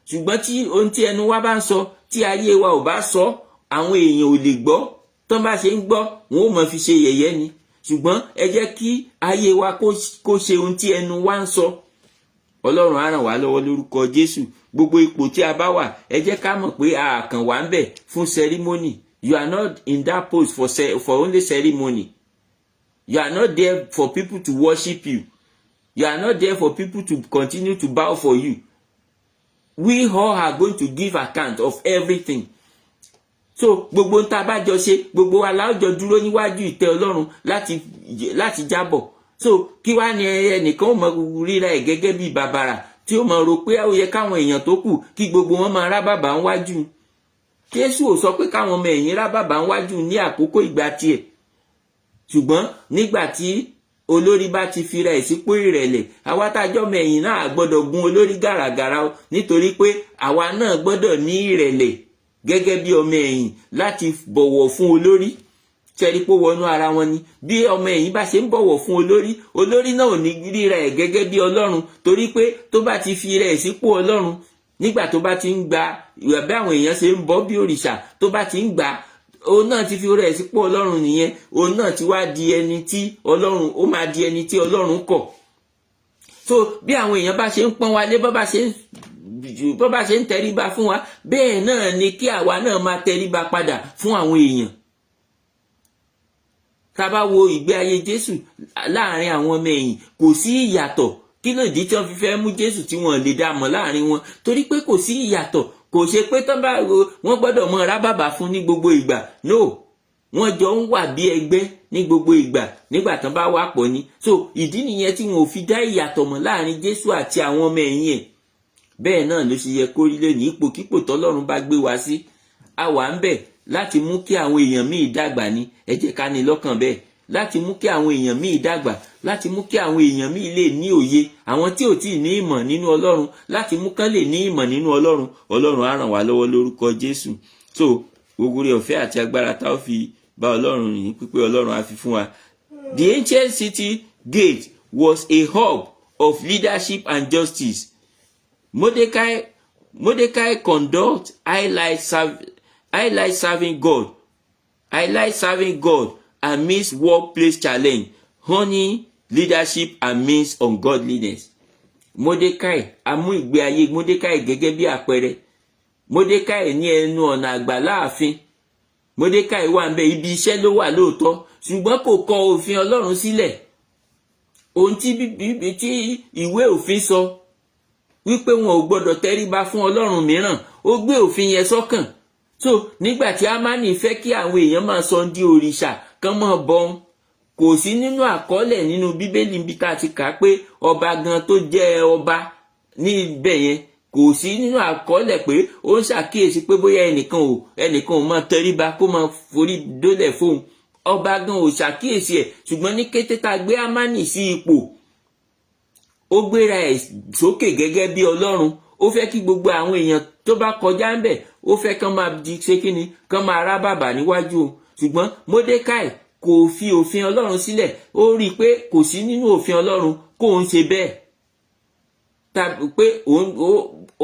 Ṣùgbọ́n tí ohun tí ẹnu wa bá ń sọ, tí ayé wa ò bá sọ, àwọn èèyàn ò lè gbọ́. Tán bá ṣe ń gbọ́, wọn ó máa fi ṣe yẹ̀yẹ́ ni. Ṣùgbọ́n ẹ jẹ́ kí ayé wa kó ṣe ohun tí ẹnu wa ń sọ. Ọlọ́run á ràn wá lọ́wọ́ lórúkọ Jésù. Gbogbo ipò tí a bá wà, ẹ jẹ́ ká mọ̀ pé a kàn wá ń bẹ̀ fún ceremony. You are not in that post for only ceremony. You are not there for people to worship you. You are not there for people to continue to bow for you. We all are going to give account of everything. So gbogbo nta bá jọ ṣe, gbogbo wa la jọ dúró níwájú ìtẹ́ Ọlọ́run láti jábọ̀. So kí wá ní ẹnìkan ó mọ ríra ẹ̀ gẹ́gẹ́ bí bàbàrà tí ó mọ rò pé ó yẹ káwọn èèyàn tó kù kí gbogbo wọn máa rá bàbà níwájú. Jésù ò sọ pé káwọn ọmọ ẹ̀yìn rá bàbà níwájú ní àkókò ìgbà tiẹ̀. Ṣùgbọ́n nígbà tí olórí bá ti fira ẹ̀ sípò ìrẹ̀lẹ̀, àwa tájọ́ ọmọ ẹ̀yìn náà gbọ́dọ̀ gun olórí gàràgàrà o, nítorí pé àwa náà gbọ́dọ̀ ní ìrẹ̀lẹ̀ gẹ́gẹ́ bí ọmọ ẹ̀yìn láti bọ̀wọ̀ fún olórí. Ṣẹ́rí pé wọnú ara wọn ni. Bí ọmọ ẹ̀yìn bá ṣe ń bọ̀wọ̀ fún olórí, olórí náà ò ní ríra ẹ̀ gẹ́gẹ́ bí Ọlọ́run, torí pé tó bá ti fi rẹ̀ sípò Ọlọ́run, nígbà tó bá ti ń gba ìwà bí àwọn èèyàn ṣe ń bọ bí òrìṣà, tó bá ti ń gbà, òun náà ti fi rẹ̀ sípò Ọlọ́run nìyẹn. Òun náà ti wá di ẹni tí Ọlọ́run, ó máa di ẹni tí Ọlọ́run kọ̀. So bí àwọn èèyàn bá ṣe ń pọ́n wa lé, bó bá ṣe ń tẹríba fún wa, bẹ́ẹ̀ náà ni kí àwa náà máa tẹríba padà fún àwọn èèyàn. Tá bá wo ìgbé ayé Jésù láàrin àwọn ọmọ ẹ̀yìn, kò sí ìyàtọ̀. Kí ló dé tí wọ́n fi fẹ́ mú Jésù tí wọ́n lè dá mọ̀ láàrin wọn? Torí pé kò sí ìyàtọ̀. Kò ṣe pé wọ́n gbọ́dọ̀ mọ rá bàbà fún ní gbogbo ìgbà. No, wọ́n jọ ń wà bí ẹgbẹ́ ní gbogbo ìgbà nígbà tán bá wà pọ̀ ni. So ìdí nìyẹn tí wọn ò fi dá ìyàtọ̀ mọ̀ láàrin Jésù àti àwọn ọmọ ẹ̀yìn ẹ̀. Bẹ́ẹ̀ náà ló ṣe yẹ kó rí lé ní ipòkípò tọ́lọ́run bá gbé wa sí. A wà ń bẹ̀ láti mú kí àwọn èèyàn míì dàgbà ni. Ẹ jẹ́ ká ní lọ́kàn bẹ́ẹ̀. Láti mú kí àwọn èèyàn míì dàgbà, láti mú kí àwọn èèyàn míì lè ní òye, àwọn tí ò tí ì ní ìmọ̀ nínú Ọlọ́run, láti mú kán lè ní ìmọ̀ nínú Ọlọ́run. Ọlọ́run á ràn wá lọ́wọ́ lórúkọ Jésù. So gbogbo oore ọ̀fẹ́ àti agbára tá ó fi bá Ọlọ́run rìn, pípé Ọlọ́run á fi fún wa. The ancient city gate was a hub of leadership and justice. Mordecai conduct highlight serving God amidst workplace challenge, honing leadership amidst ungodliness. Mordecai, amú ìgbé ayé Mordecai gẹ́gẹ́ bí àpẹẹrẹ. Mordecai ní ẹnu ọ̀nà àgbà láàfin. Mordecai wà ń bẹ, ibi iṣẹ́ ló wà lóòótọ́, ṣùgbọ́n kò kọ òfin Ọlọ́run sílẹ̀. Ohun tí ìwé òfin sọ wípé wọn ò gbọdọ̀ tẹríba fún Ọlọ́run mìíràn, ó gbé òfin yẹn sọ́kàn. So nígbà tí Ámánì fẹ́ kí àwọn èèyàn máa sọ di òrìṣà kán mọ́ bọ́n, kò sí nínú àkọọ́lẹ̀ nínú Bíbélì bí tá ti kà pé ọba gan tó jẹ́ ọba ní ibẹ̀ yẹn, kò sí nínú àkọọ́lẹ̀ pé ó ń ṣàkíyèsí pé bóyá ẹnìkan ò máa tẹríba kó máa forí dólẹ̀ fóun. Ọba gan ò ṣàkíyèsí ẹ̀, ṣùgbọ́n ní kété tá gbé Ámánì sí ipò, ó gbéra ẹ̀ sókè gẹ́gẹ́ bí Ọlọ́run. Ó fẹ́ kí gbogbo àwọn èèyàn tó bá kọjá ń bẹ̀, ó fẹ́ kán máa di ṣe kíni, kán máa rá bàbà níwájú o. Ṣùgbọ́n Mordecai kò fi òfin Ọlọ́run sílẹ̀. Ó rí i pé kò sí nínú òfin Ọlọ́run kó ń ṣe bẹ́ẹ̀. Tàbí pé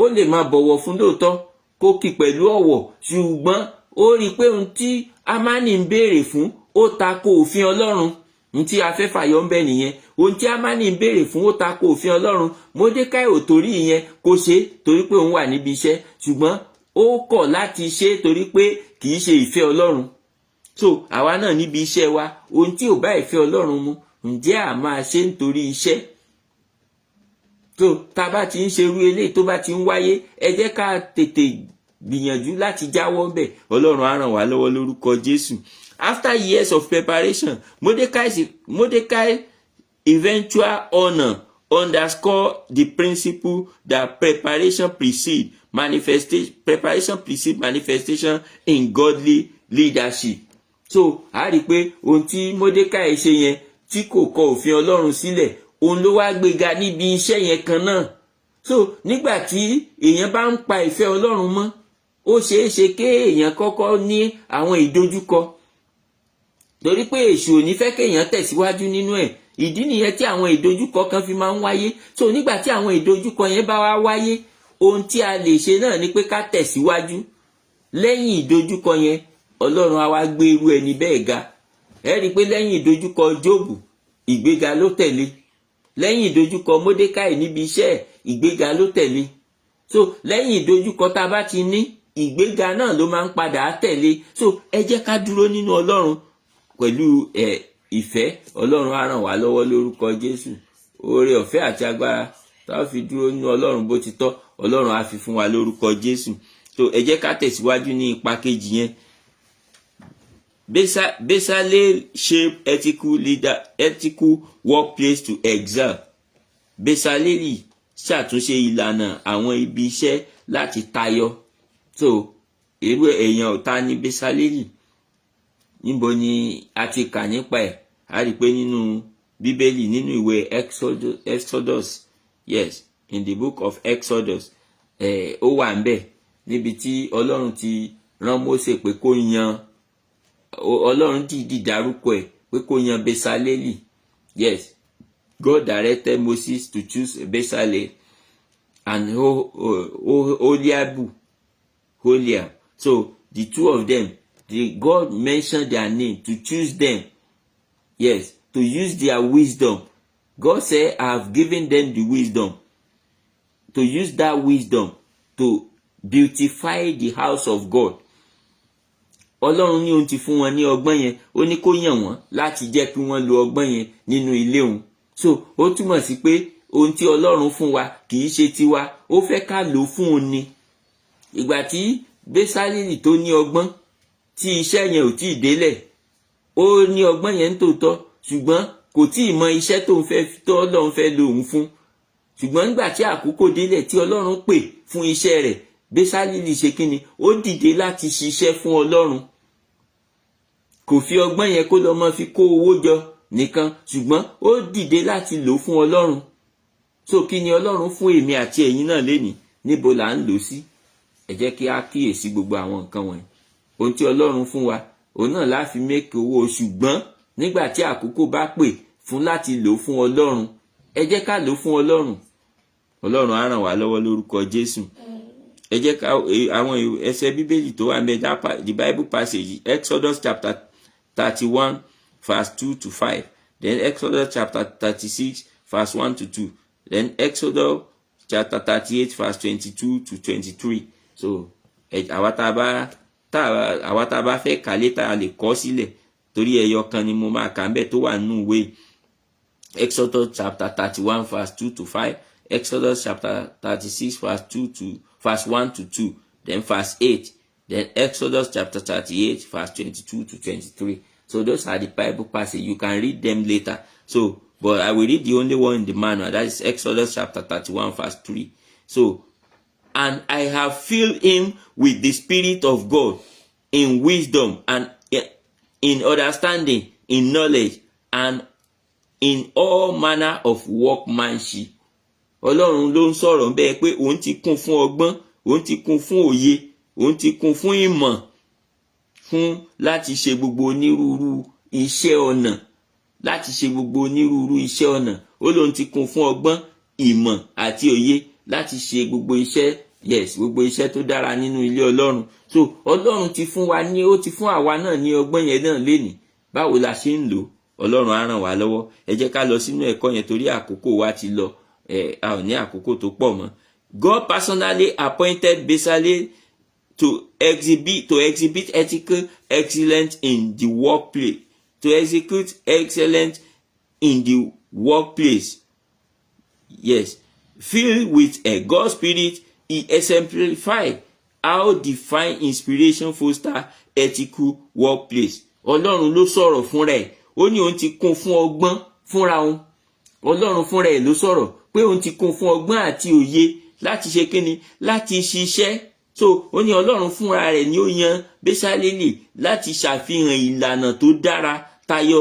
ó lè máa bọ̀wọ̀ fún lóòótọ́, kó kí pẹ̀lú ọ̀wọ̀, ṣùgbọ́n ó rí i pé ohun tí Ámánì ń béèrè fún ó tako òfin Ọlọ́run. Ohun tí a fẹ́ fàyọ ń bẹ nìyẹn. Ohun tí Ámánì ń béèrè fún ó tako òfin Ọlọ́run. Mordecai ò torí ìyẹn kó ṣe torí pé òun wà níbi iṣẹ́, ṣùgbọ́n ó kọ̀ láti ṣe torí pé kì í ṣe ìfẹ́ Ọlọ́run. So àwa náà níbi iṣẹ́ wa, ohun tí ò bá ìfẹ́ Ọlọ́run mu, ǹjẹ́ a máa ṣe nítorí iṣẹ́? So tá bá ti ń ṣerú eléyìí tó bá ti ń wáyé, ẹ jẹ́ ká tètè gbìyànjú láti jáwọ́ ńbẹ̀. Ọlọ́run á ràn wá lọ́wọ́ lórúkọ Jésù. After years of preparation, Mordecai's eventual honor underscore the principle that preparation precedes manifestation in godly leadership. So a rí pé ohun tí Mordecai ṣe yẹn tí kò kọ òfin Ọlọ́run sílẹ̀, òun ló wá gbéga níbi iṣẹ́ yẹn kan náà. So nígbà tí èèyàn bá ń pa ìfẹ́ Ọlọ́run mọ́, ó ṣeé ṣe kí èèyàn kọ́kọ́ ní àwọn ìdojúkọ, torí pé èṣù ò ní fẹ́ kéèyàn tẹ̀síwájú nínú ẹ̀. Ìdí nìyẹn tí àwọn ìdojúkọ kan fi máa ń wáyé. So nígbà tí àwọn ìdojúkọ yẹn bá wá wáyé, ohun tí a lè ṣe náà ni pé ká tẹ̀síwájú. Lẹ́yìn ìdojúkọ yẹn, Ọlọ́run á wá gbé irú ẹni bẹ́ẹ̀ ga. Ẹ rí i pé lẹ́yìn ìdojúkọ Jóòbù, ìgbéga ló tẹ̀lé. Lẹ́yìn ìdojúkọ Mordecai níbi iṣẹ́, ìgbéga ló tẹ̀lé. So lẹ́yìn ìdojúkọ tá a bá ti ní, ìgbéga náà ló máa ń padà tẹ̀lé. So ẹ jẹ́ ká dúró nínú Ọlọ́run pẹ̀lú ìfẹ́. Ọlọ́run á ràn wá lọ́wọ́ lórúkọ Jésù. Oore ọ̀fẹ́ àti agbára tá a fi dúró nínú Ọlọ́run bó ti tọ́, Ọlọ́run á fi fún wa lórúkọ Jésù. So ẹ jẹ́ ká tẹ̀síwájú ní ipa kejì yẹn. Bezalel shape ethical workplace to excel. Bezalel ṣàtúnṣe ìlànà àwọn ibi iṣẹ́ láti tayọ. So irú èèyàn ọ̀tá ní Bezalel. Níbo ni a ti kà nípa ẹ̀? A rí pé nínú Bíbélì, nínú ìwé Exodus, yes, in the book of Exodus, ó wà ńbẹ̀ níbi tí Ọlọ́run ti rán Mósè pé kó yan, Ọlọ́run dìídì dárúkọ ẹ̀ pé kó yan Bezalel. Yes, God directed Moses to choose Bezalel and Oholiab. So the two of them, God mentioned their name to choose them. Yes, to use their wisdom. God said, I have given them the wisdom. To use that wisdom to beautify the house of God. Ọlọ́run ní òun ti fún wọn ní ọgbọ́n yẹn, ó ní kó yàn wọ́n láti jẹ́ kí wọ́n lo ọgbọ́n yẹn nínú ilé òun. So ó túmọ̀ sí pé ohun tí Ọlọ́run fún wa kì í ṣe tiwa, ó fẹ́ ká lò fún òun ni. Ìgbà tí Bezalel tó ní ọgbọ́n, tí iṣẹ́ yẹn ò tí ì délẹ̀, ó ní ọgbọ́n yẹn tòótọ́, ṣùgbọ́n kò tí ì mọ iṣẹ́ tó Ọlọ́run fẹ́ lò òun fún. Ṣùgbọ́n nígbà tí àkókò délẹ̀ tí Ọlọ́run pè fún iṣẹ́ rẹ̀, Bezalel ṣe kíni? Ó dìde láti ṣiṣẹ́ fún Ọlọ́run. Kò fi ọgbọ́n yẹn kó lọ mọ́ fi kó owó jọ nìkan, ṣùgbọ́n ó dìde láti lò fún Ọlọ́run. So kí ni Ọlọ́run fún èmi àti ẹ̀yin náà lénìí? Níbo là ń lò sí? Ẹ jẹ́ kí a kíyèsí gbogbo àwọn nǹkan wọ̀nyí. Ohun tí Ọlọ́run fún wa, òun náà la fi make owó, ṣùgbọ́n nígbà tí àkókò bá pè fún láti lò fún Ọlọ́run, ẹ jẹ́ ká lò fún Ọlọ́run. Ọlọ́run á ràn wá lọ́wọ́ lórúkọ Jésù. Ẹ jẹ́ ká àwọn ẹsẹ̀ Bíbélì tó wà ńbẹ̀, the Bible passage, Exodus chapter 31 verse 2 to 5, then Exodus chapter 36 verse 1 to 2, then Exodus chapter 38 verse 22 to 23. So àwa tá bá fẹ́ kà létà lè kọ sílẹ̀, torí ẹyọ kan ni mo máa kà ńbẹ̀ tó wà nínú ìwé. Exodus chapter 31 verse 2 to 5, Exodus chapter 36 verse 1 to 2, then verse 8, then Exodus chapter 38 verse 22 to 23. So those are the Bible passages. You can read them later. So, but I will read the only one in the manual. That is Exodus chapter 31 verse 3. So, and I have filled him with the Spirit of God in wisdom and in understanding, in knowledge, and in all manner of workmanship. Ọlọ́run ló ń sọ̀rọ̀ bẹ́ẹ̀ pé òun ti kún fún ọgbọ́n, òun ti kún fún òye, òun ti kún fún ìmọ̀, fún láti ṣe gbogbo onírúurú iṣẹ́ ọnà, láti ṣe gbogbo onírúurú iṣẹ́ ọnà. Ó lóun ti kún fún ọgbọ́n, ìmọ̀ àti òye láti ṣe gbogbo iṣẹ́, yes, gbogbo iṣẹ́ tó dára nínú ilé Ọlọ́run. So Ọlọ́run ti fún wa ní, ó ti fún àwa náà ní ọgbọ́n yẹn náà lénìí. Báwo la ṣe ń lò? Ọlọ́run á ràn wá lọ́wọ́. Ẹ jẹ́ ká lọ sínú ẹ̀kọ́ yẹn torí àkókò wa ti lọ. A ò ní àkókò tó pọ̀ mọ́. God personally appointed Bezalel to exhibit ethical excellence in the workplace, to execute excellence in the workplace. Yes, filled with a God spirit, he exemplified how divine inspiration foster ethical workplace. Ọlọ́run ló sọ̀rọ̀ fúnra ẹ̀. Ó ní òun ti kún fún ọgbọ́n fúnra òun. Ọlọ́run fúnra ẹ̀ ló sọ̀rọ̀ pé òun ti kún fún ọgbọ́n àti òye láti ṣe kíni? Láti ṣiṣẹ́. So ó ní Ọlọ́run fúnra rẹ̀ ni ó yan Bezalel láti ṣàfihàn ìlànà tó dára tayọ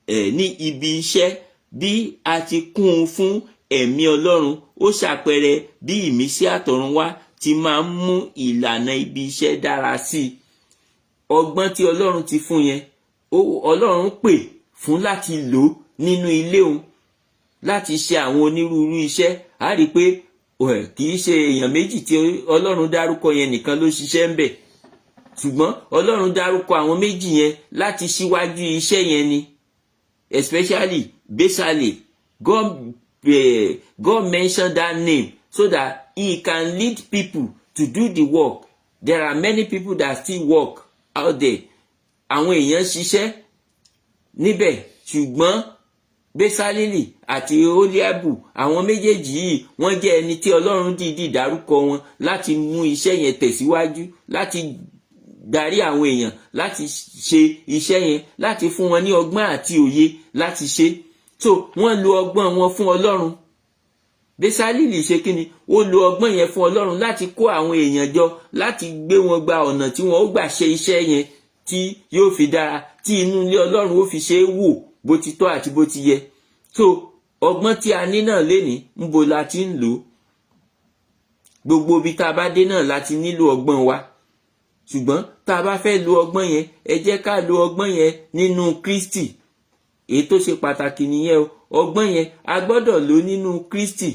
ní ibi iṣẹ́. Bí a ti kún fún ẹ̀mí Ọlọ́run, ó ṣàpẹẹrẹ bí ìmísí àtọ̀runwá ti máa ń mú ìlànà ibi iṣẹ́ dára sí i. Ọgbọ́n tí Ọlọ́run ti fún yẹn, Ọlọ́run pè fún láti lò nínú ilé òun, láti ṣe àwọn onírúurú iṣẹ́. A rí pé kì í ṣe èèyàn méjì tí Ọlọ́run dárúkọ yẹn nìkan ló ṣiṣẹ́ ń bẹ̀, ṣùgbọ́n Ọlọ́run dárúkọ àwọn méjì yẹn láti ṣíwájú iṣẹ́ yẹn ni, especially Bezalel. God God mentioned that name so that he can lead people to do the work. There are many people that still work out there. Àwọn èèyàn ṣiṣẹ́ níbẹ̀, ṣùgbọ́n Bẹ́sálélì àti Oholiabu, àwọn méjèèjì yìí wọ́n jẹ́ ẹni tí Ọlọ́run dìídì dárúkọ wọn láti mú iṣẹ́ yẹn tẹ̀síwájú, láti darí àwọn èèyàn láti ṣe iṣẹ́ yẹn, láti fún wọn ní ọgbọ́n àti òye láti ṣe. So wọ́n lo ọgbọ́n wọn fún Ọlọ́run. Bẹ́sálélì ṣe kíni? Ó lo ọgbọ́n yẹn fún Ọlọ́run láti kó àwọn èèyàn jọ, láti gbé wọn gba ọ̀nà tí wọ́n ó gbà ṣe iṣẹ́ yẹn tí yóò fi dára, tí inú ilé Ọlọ́run ó fi ṣe é wò bó ti tọ́ àti bó ti yẹ. So ọgbọ́n tí a ní náà lénìí, ńbo la ti ń lò? Gbogbo ibi tá a bá dé náà láti nílò ọgbọ́n wa. Ṣùgbọ́n tá a bá fẹ́ lo ọgbọ́n yẹn, ẹ jẹ́ ká lo ọgbọ́n yẹn nínú Kristi. Èyí tó ṣe pàtàkì nìyẹn o. Ọgbọ́n yẹn a gbọ́dọ̀ lò nínú Kristi.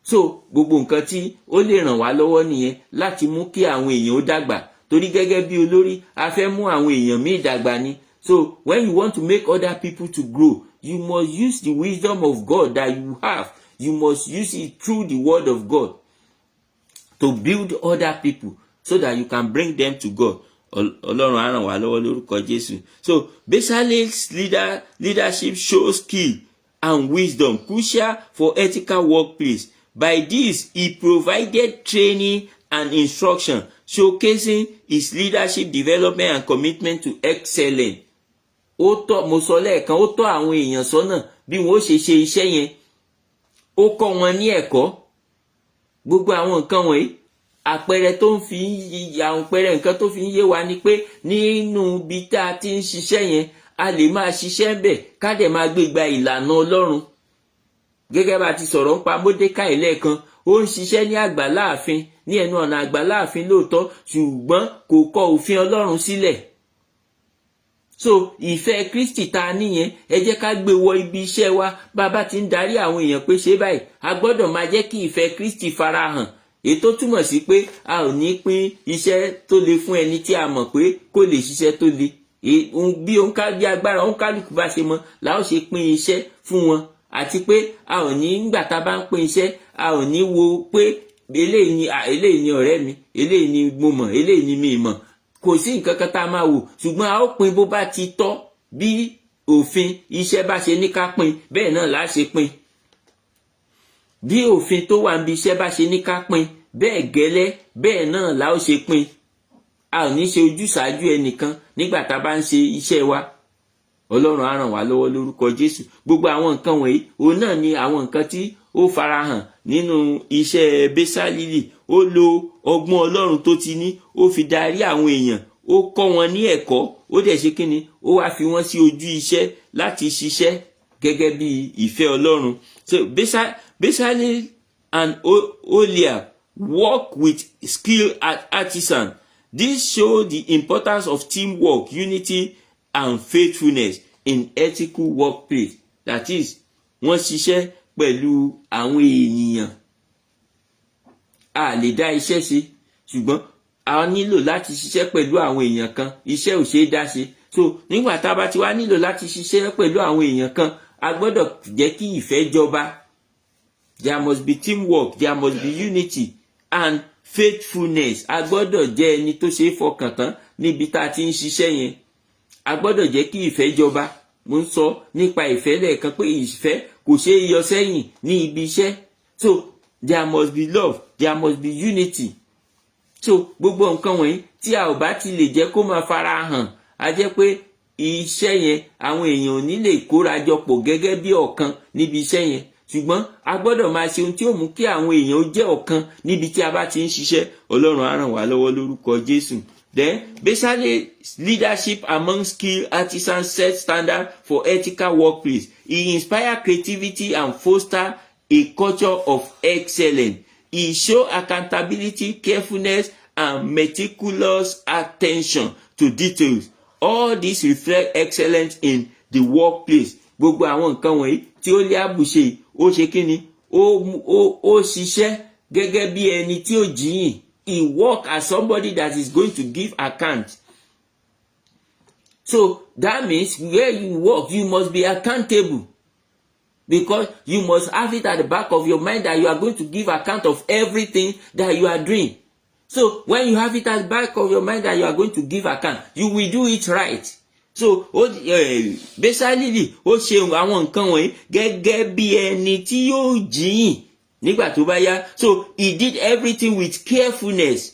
So gbogbo nǹkan tí ó lè ràn wá lọ́wọ́ nìyẹn láti mú kí àwọn èèyàn ó dàgbà. Torí gẹ́gẹ́ bí olórí, a fẹ́ mú àwọn èèyàn míì dàgbà ni. So when you want to make other people to grow, you must use the wisdom of God that you have. You must use it through the word of God to build other people so that you can bring them to God. Ọlọ́run á ràn wá lọ́wọ́ lórúkọ Jésù. So Bezalel's leadership shows skill and wisdom crucial for ethical workplace. By this, he provided training and instruction, showcasing his leadership development and commitment to excellence. Ó tọ́, mo sọ lẹ́ẹ̀kan, ó tọ́ àwọn èèyàn sọ́nà bí wọ́n ó ṣe ṣe iṣẹ́ yẹn. Ó kọ́ wọn ní ẹ̀kọ́. Gbogbo àwọn nǹkan wọ̀nyí, àpẹẹrẹ nǹkan tó fi ń yé wa ni pé nínú ibi tá a ti ń ṣiṣẹ́ yẹn, a lè máa ṣiṣẹ́ bẹ̀ ká dẹ̀ máa gbégbá ìlànà Ọlọ́run. Gẹ́gẹ́ bá ti sọ̀rọ̀ ń pa Módékáì lẹ́ẹ̀kan, ó ń ṣiṣẹ́ ní àgbàláàfin, ní ẹnu ọ̀nà àgbàláàfin lóòótọ́, ṣùgbọ́n kò kọ òfin Ọlọ́run sílẹ̀. So ìfẹ́ Kristi ta níyẹn, ẹ jẹ́ ká gbé wọ ibi iṣẹ́ wa. Bàbá ti ń darí àwọn èèyàn pé ṣe báyìí, a gbọ́dọ̀ máa jẹ́ kí ìfẹ́ Kristi farahàn. Èyí tó túmọ̀ sí pé a ò ní pín iṣẹ́ tó le fún ẹni tí a mọ̀ pé kò lè ṣiṣẹ́ tó le. Bí agbára òǹkálùkù bá ṣe mọ̀ la ó ṣe pín iṣẹ́ fún wọn. Àti pé a ò ní, nígbà tá a bá ń pín iṣẹ́, a ò ní wo pé eléyìí ni ọ̀rẹ́ mi, eléyìí ni mo mọ̀, eléyìí ni mi mọ̀. Kò sí nǹkan kan tá a máa wò, ṣùgbọ́n a ó pín bó bá ti tọ́, bí òfin iṣẹ́ bá ṣe ní ká pín, bẹ́ẹ̀ náà la ṣe pín. Bí òfin tó wà níbi iṣẹ́ bá ṣe ní ká pín, bẹ́ẹ̀ gẹ́lẹ́ bẹ́ẹ̀ náà la ó ṣe pín. A ò ní ṣe ojúsàájú ẹnìkan nígbà tá a bá ń ṣe iṣẹ́ wa. Ọlọ́run á ràn wá lọ́wọ́ lórúkọ Jésù. Gbogbo àwọn nǹkan wọ̀nyí, òun náà ni àwọn nǹkan tí ó farahàn nínú iṣẹ́ Bẹ́sálélì. Ó lo ọgbọ́n Ọlọ́run tó ti ní, ó fi darí àwọn èèyàn, ó kọ́ wọn ní ẹ̀kọ́, ó dẹ̀ ṣe kíni, ó wá fi wọ́n sí ojú iṣẹ́ láti ṣiṣẹ́ gẹ́gẹ́ bí ìfẹ́ Ọlọ́run. So Bezalel and Oholiab work with skilled artisans. This shows the importance of teamwork, unity, and faithfulness in ethical workplace. That is, wọ́n ṣiṣẹ́ pẹ̀lú àwọn ènìyàn. A lè dá iṣẹ́ ṣe, ṣùgbọ́n a nílò láti ṣiṣẹ́ pẹ̀lú àwọn èèyàn kan. Iṣẹ́ ò ṣe é dá ṣe. So nígbà tá a bá ti wá nílò láti ṣiṣẹ́ pẹ̀lú àwọn èèyàn kan, a gbọ́dọ̀ jẹ́ kí ìfẹ́ jọba. There must be teamwork, there must be unity and faithfulness. A gbọ́dọ̀ jẹ́ ẹni tó ṣe é fọkàn tán níbi tá a ti ń ṣiṣẹ́ yẹn. A gbọ́dọ̀ jẹ́ kí ìfẹ́ jọba. Mo ń sọ nípa ìfẹ́ lẹ́ẹ̀kan pé ìfẹ́ kò ṣe é yọ sẹ́yìn ní ibi iṣẹ́. So there must be love, there must be unity. So gbogbo nǹkan wọ̀nyí tí a ò bá ti lè jẹ́ kó máa farahàn, a jẹ́ pé iṣẹ́ yẹn àwọn èèyàn ò ní lè kórajọ pọ̀ gẹ́gẹ́ bí ọ̀kan níbi iṣẹ́ yẹn. Ṣùgbọ́n a gbọ́dọ̀ máa ṣe ohun tí ó mú kí àwọn èèyàn ó jẹ́ ọ̀kan níbi tí a bá ti ń ṣiṣẹ́. Ọlọ́run á ràn wá lọ́wọ́ lórúkọ Jésù. Then Bezalel's leadership among skilled artisans set standard for ethical workplace. He inspired creativity and fostered a culture of excellence. He showed accountability, carefulness, and meticulous attention to details. All this reflect excellence in the workplace. Gbogbo àwọn nǹkan wọ̀nyí tí Oholiabu ṣe, ó ṣe kíni? Ó ṣiṣẹ́ gẹ́gẹ́ bí ẹni tí ó jiyìn. He work as somebody that is going to give account. So that means where you work, you must be accountable. Because you must have it at the back of your mind that you are going to give account of everything that you are doing. So when you have it at the back of your mind that you are going to give account, you will do it right. So basically ó ṣe àwọn nǹkan wọ̀nyí gẹ́gẹ́ bí ẹni tí yóò jíyìn nígbà tó bá yá. So he did everything with carefulness.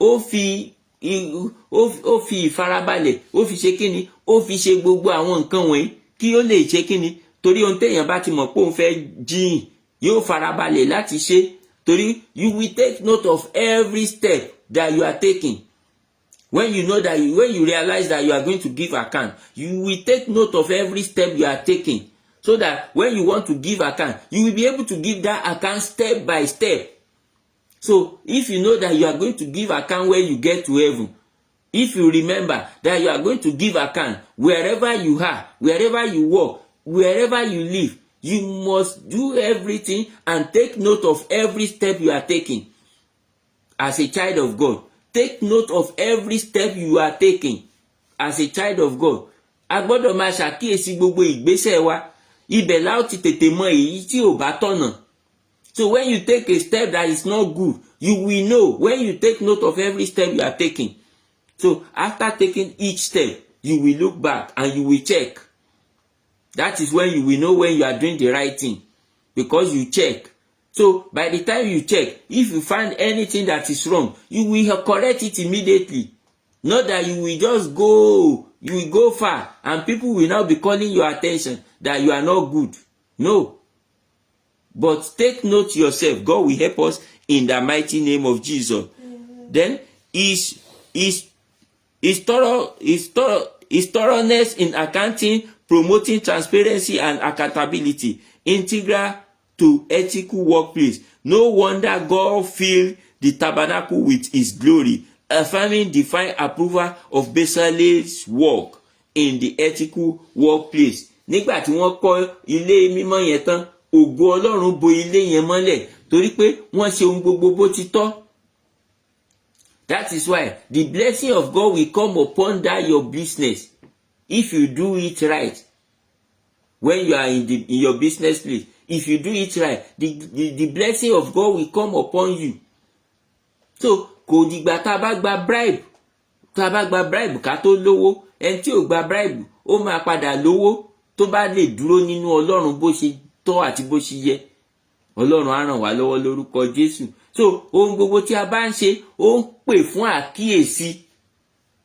Ó fi ìfarabalẹ̀, ó fi ṣe kíni, ó fi ṣe gbogbo àwọn nǹkan wọ̀nyí kí ó lè ṣe kíni. Torí ohun téèyàn bá ti mọ̀ pé òun fẹ́ jíyìn, yóò farabalẹ̀ láti ṣe. Torí you will take note of every step that you are taking. When you know that when you realize that you are going to give account, you will take note of every step you are taking. So that when you want to give account, you will be able to give that account step by step. So if you know that you are going to give account when you get to heaven, if you remember that you are going to give account wherever you are, wherever you work, wherever you live, you must do everything and take note of every step you are taking. As a child of God, take note of every step you are taking as a child of God. A gbọ́dọ̀ máa ṣàkíyèsí gbogbo ìgbésẹ̀ wa. Ibẹ̀ la ó ti tètè mọ èyí tí ò bá tọ̀nà. So when you take a step that is not good, you will know when you take note of every step you are taking. So after taking each step, you will look back and you will check. That is when you will know when you are doing the right thing, because you check. So by the time you check, if you find anything that is wrong, you will correct it immediately. Not that you will just go, you will go far and people will now be calling your attention that you are not good. No. But take note yourself. God will help us in the mighty name of Jesus. Then his thoroughness in accounting, promoting transparency and accountability, integral to ethical workplace. No wonder God filled the tabernacle with his glory, affirming divine approval of Bezalel's work in the ethical workplace. Nígbà tí wọ́n kọ́ ilé mímọ́ yẹn tán, ògo Ọlọ́run bo ilé yẹn mọ́lẹ̀ torí pé wọ́n ṣe ohun gbogbo bó ti tọ́. That is why the blessing of God will come upon that your business if you do it right. When you are in your business place, if you do it right, the blessing of God will come upon you. So kò dìgbà tá bá gba bribe, ká tó lówó. Ẹni tí ò gba bribe ó máa padà lówó tó bá lè dúró nínú Ọlọ́run bó ṣe tọ́ àti bó ṣe yẹ. Ọlọ́run á ràn wá lọ́wọ́ lórúkọ Jésù. So ohun gbogbo tí a bá ń ṣe ó ń pè fún àkíyèsí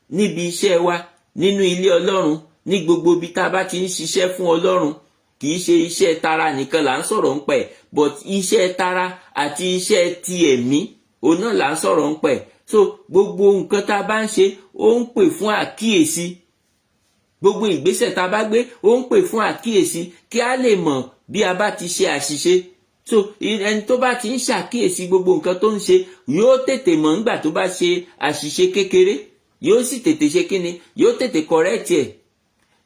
níbi iṣẹ́ wa, nínú ilé Ọlọ́run, ní gbogbo ibi tá bá ti ń ṣiṣẹ́ fún Ọlọ́run. Kì í ṣe iṣẹ́ tara nìkan là ń sọ̀rọ̀ ń pẹ̀, but iṣẹ́ tara àti iṣẹ́ ti ẹ̀mí òun náà là ń sọ̀rọ̀ ń pẹ̀. So gbogbo nǹkan tá bá ń ṣe ó ń pè fún àkíyèsí. Gbogbo ìgbésẹ̀ tá bá gbé ó ń pè fún àkíyèsí kí a lè mọ̀ bí a bá ti ṣe àṣìṣe. So ẹni tó bá ti ń ṣàkíyèsí gbogbo nǹkan tó ń ṣe yóò tètè mọ̀ nígbà tó bá ṣe àṣìṣe kékeré, yóò sì tètè ṣe kíni, yóò tètè correct ẹ̀.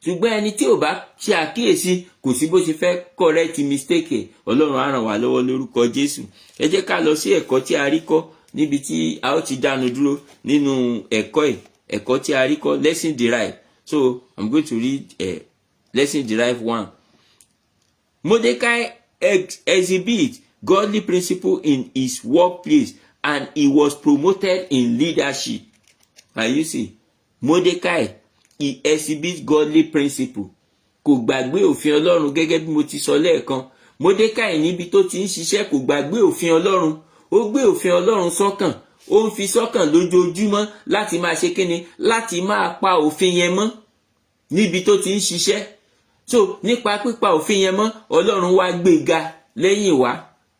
Ṣùgbọ́n ẹni tí ò bá ṣe àkíyèsí kò sí bó ṣe fẹ́ correct mistake ẹ̀. Ọlọ́run á ràn wá lọ́wọ́ lórúkọ Jésù. Ẹ jẹ́ ká lọ sí ẹ̀kọ́ tí a rí kọ́ níbi tí a ó ti dánu dúró nínú ẹ̀kọ́ tí a rí kọ́, lesson derived. So I'm going to read lesson derived 1. Mordecai exhibit godly principle in his workplace and he was promoted in leadership. And you see, Mordecai, he exhibit godly principle. Kò gbàgbé òfin Ọlọ́run gẹ́gẹ́ bí mo ti sọ lẹ́ẹ̀kan. Mordecai níbi tó ti ń ṣiṣẹ́ kò gbàgbé òfin Ọlọ́run. Ó gbé òfin Ọlọ́run sọ́kàn. Ó ń fi sọ́kàn lójoojúmọ́ láti máa ṣe kíni, láti máa pa òfin yẹn mọ́ níbi tó ti ń ṣiṣẹ́. So nípa pípa òfin yẹn mọ́, Ọlọ́run wá gbéga lẹ́yìn wá.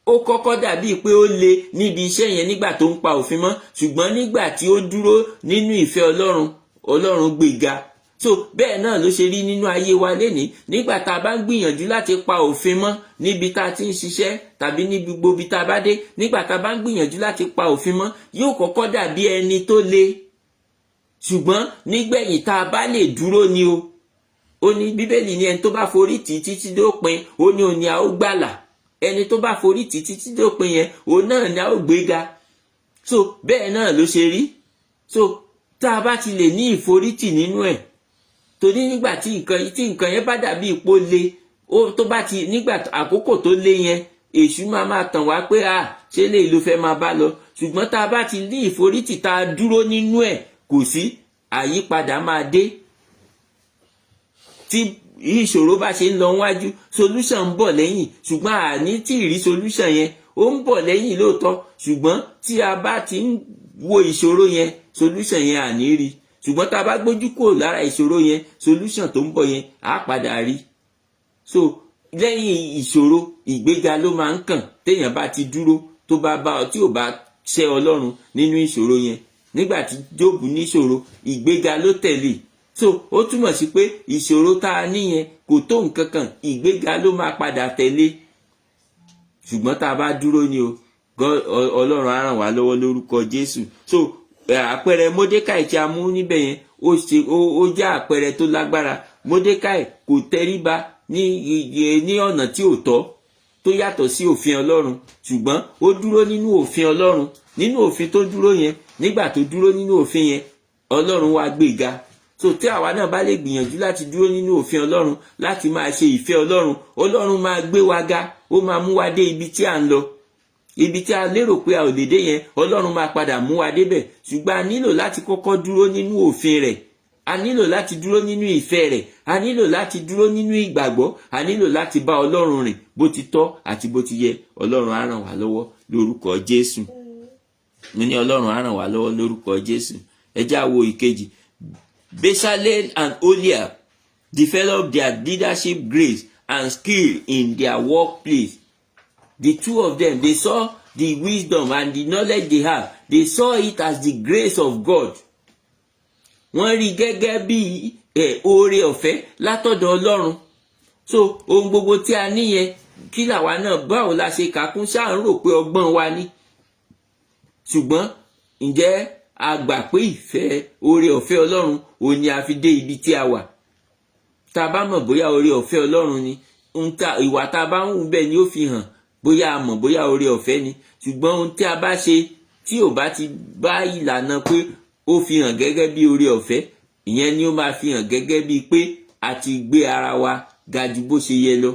Ó kọ́kọ́ dàbí pé ó le níbi iṣẹ́ yẹn nígbà tó ń pa òfin mọ́, ṣùgbọ́n nígbà tí ó dúró nínú ìfẹ́ Ọlọ́run, Ọlọ́run gbéga. So bẹ́ẹ̀ náà ló ṣe rí nínú ayé wa lénìí. Nígbà tá a bá ń gbìyànjú láti pa òfin mọ́ níbi tá a ti ń ṣiṣẹ́ tàbí níbi gbogbo ibi tá a bá dé, nígbà tá a bá ń gbìyànjú láti pa òfin mọ́, yóò kọ́kọ́ dàbí ẹni tó le. Ṣùgbọ́n nígbẹ̀yìn tá a bá lè dúró ni o. Ó ní Bíbélì ní ẹni tó bá forí tì títí dópin, ó ní òun ni a ó gbàlà. Ẹni tó bá forí tì títí dópin yẹn, òun náà ni a ó gbéga. So bẹ́ẹ̀ náà ló ṣe rí. So tá a bá ti lè ní ìforítì nínú ẹ̀, torí nígbà tí nǹkan yẹn bá dàbí ipò le, tó bá ti nígbà àkókò tó lé yẹn èṣù máa tàn wá pé ṣé lè ló fẹ́ máa bá lọ, ṣùgbọ́n tá a bá ti ní ìforítì tá a dúró nínú ẹ̀, kò sí àyípadà máa dé. Tí ìṣòro bá ṣe ń lọ wájú, solution ń bọ̀ lẹ́yìn, ṣùgbọ́n àní tí ì rí solution yẹn, ó ń bọ̀ lẹ́yìn lóòótọ́, ṣùgbọ́n tí a bá ti ń wo ìṣòro yẹn, solution yẹn àní rí. Ṣùgbọ́n tá a bá gbójú kúrò lára ìṣòro yẹn, solution tó ń bọ̀ yẹn á padà rí. So lẹ́yìn ìṣòro, ìgbéga ló máa ń kàn téèyàn bá ti dúró, tó bá bá ọ tí ò bá ṣẹ́ Ọlọ́run nínú ìṣòro yẹn. Nígbà tí Jóòbù ní ìṣòro, ìgbéga ló tẹ̀lé. So ó túmọ̀ sí pé ìṣòro tá a ní yẹn kò tó nǹkan kan, ìgbéga ló máa padà tẹ̀lé. Ṣùgbọ́n tá a bá dúró ni o, Ọlọ́run á ràn wá lọ́wọ́ lórúkọ Jésù. So àpẹẹrẹ Módékáì tí a mú níbẹ̀ yẹn ó jẹ́ àpẹẹrẹ tó lágbára. Módékáì kò tẹríba ní ọ̀nà tí ò tọ́, tó yàtọ̀ sí òfin Ọlọ́run, ṣùgbọ́n ó dúró nínú òfin Ọlọ́run. Nínú òfin tó dúró yẹn, nígbà tó dúró nínú òfin yẹn, Ọlọ́run wá gbéga. So tí àwa náà bá lè gbìyànjú láti dúró nínú òfin Ọlọ́run, láti máa ṣe ìfẹ́ Ọlọ́run, Ọlọ́run máa gbé wa ga, ó máa mú wa dé ibi tí à ń lọ. Ibi tí a lérò pé a ò lè dé yẹn, Ọlọ́run máa padà mú wa débẹ̀. Ṣùgbọ́n a nílò láti kọ́kọ́ dúró nínú òfin rẹ̀, a nílò láti dúró nínú ìfẹ́ rẹ̀, a nílò láti dúró nínú ìgbàgbọ́, a nílò láti bá Ọlọ́run rìn bó ti tọ́ àti bó ti yẹ. Ọlọ́run á ràn wá lọ́wọ́ lórúkọ Jésù. Mo ní Ọlọ́run á ràn wá lọ́wọ́ lórúkọ Jésù. Ẹ jẹ́ á wo ìkejì. Bezalel and Oholiab developed their leadership grace and skill in their workplace. The two of them, they saw the wisdom and the knowledge they have. They saw it as the grace of God. Wọ́n rí gẹ́gẹ́ bí oore ọ̀fẹ́ látọ̀dọ̀ Ọlọ́run. So ohun gbogbo tí a ní yẹn, kí làwa náà báwo la ṣe kà kún, ṣáà ń rò pé ọgbọ́n wa ni. Ṣùgbọ́n ǹjẹ́ a gbà pé ìfẹ́ oore ọ̀fẹ́ Ọlọ́run ò ní a fi dé ibi tí a wà? Tá a bá mọ̀ bóyá oore ọ̀fẹ́ Ọlọ́run ni, ìwà tá a bá ń hù bẹ́ẹ̀ ni ó fi hàn bóyá a mọ̀ bóyá oore ọ̀fẹ́ ni. Ṣùgbọ́n ohun tí a bá ṣe tí ò bá ti bá ìlànà pé ó fi hàn gẹ́gẹ́ bí oore ọ̀fẹ́, ìyẹn ni ó máa fi hàn gẹ́gẹ́ bí pé a ti gbé ara wa ga jù bó ṣe yẹ lọ.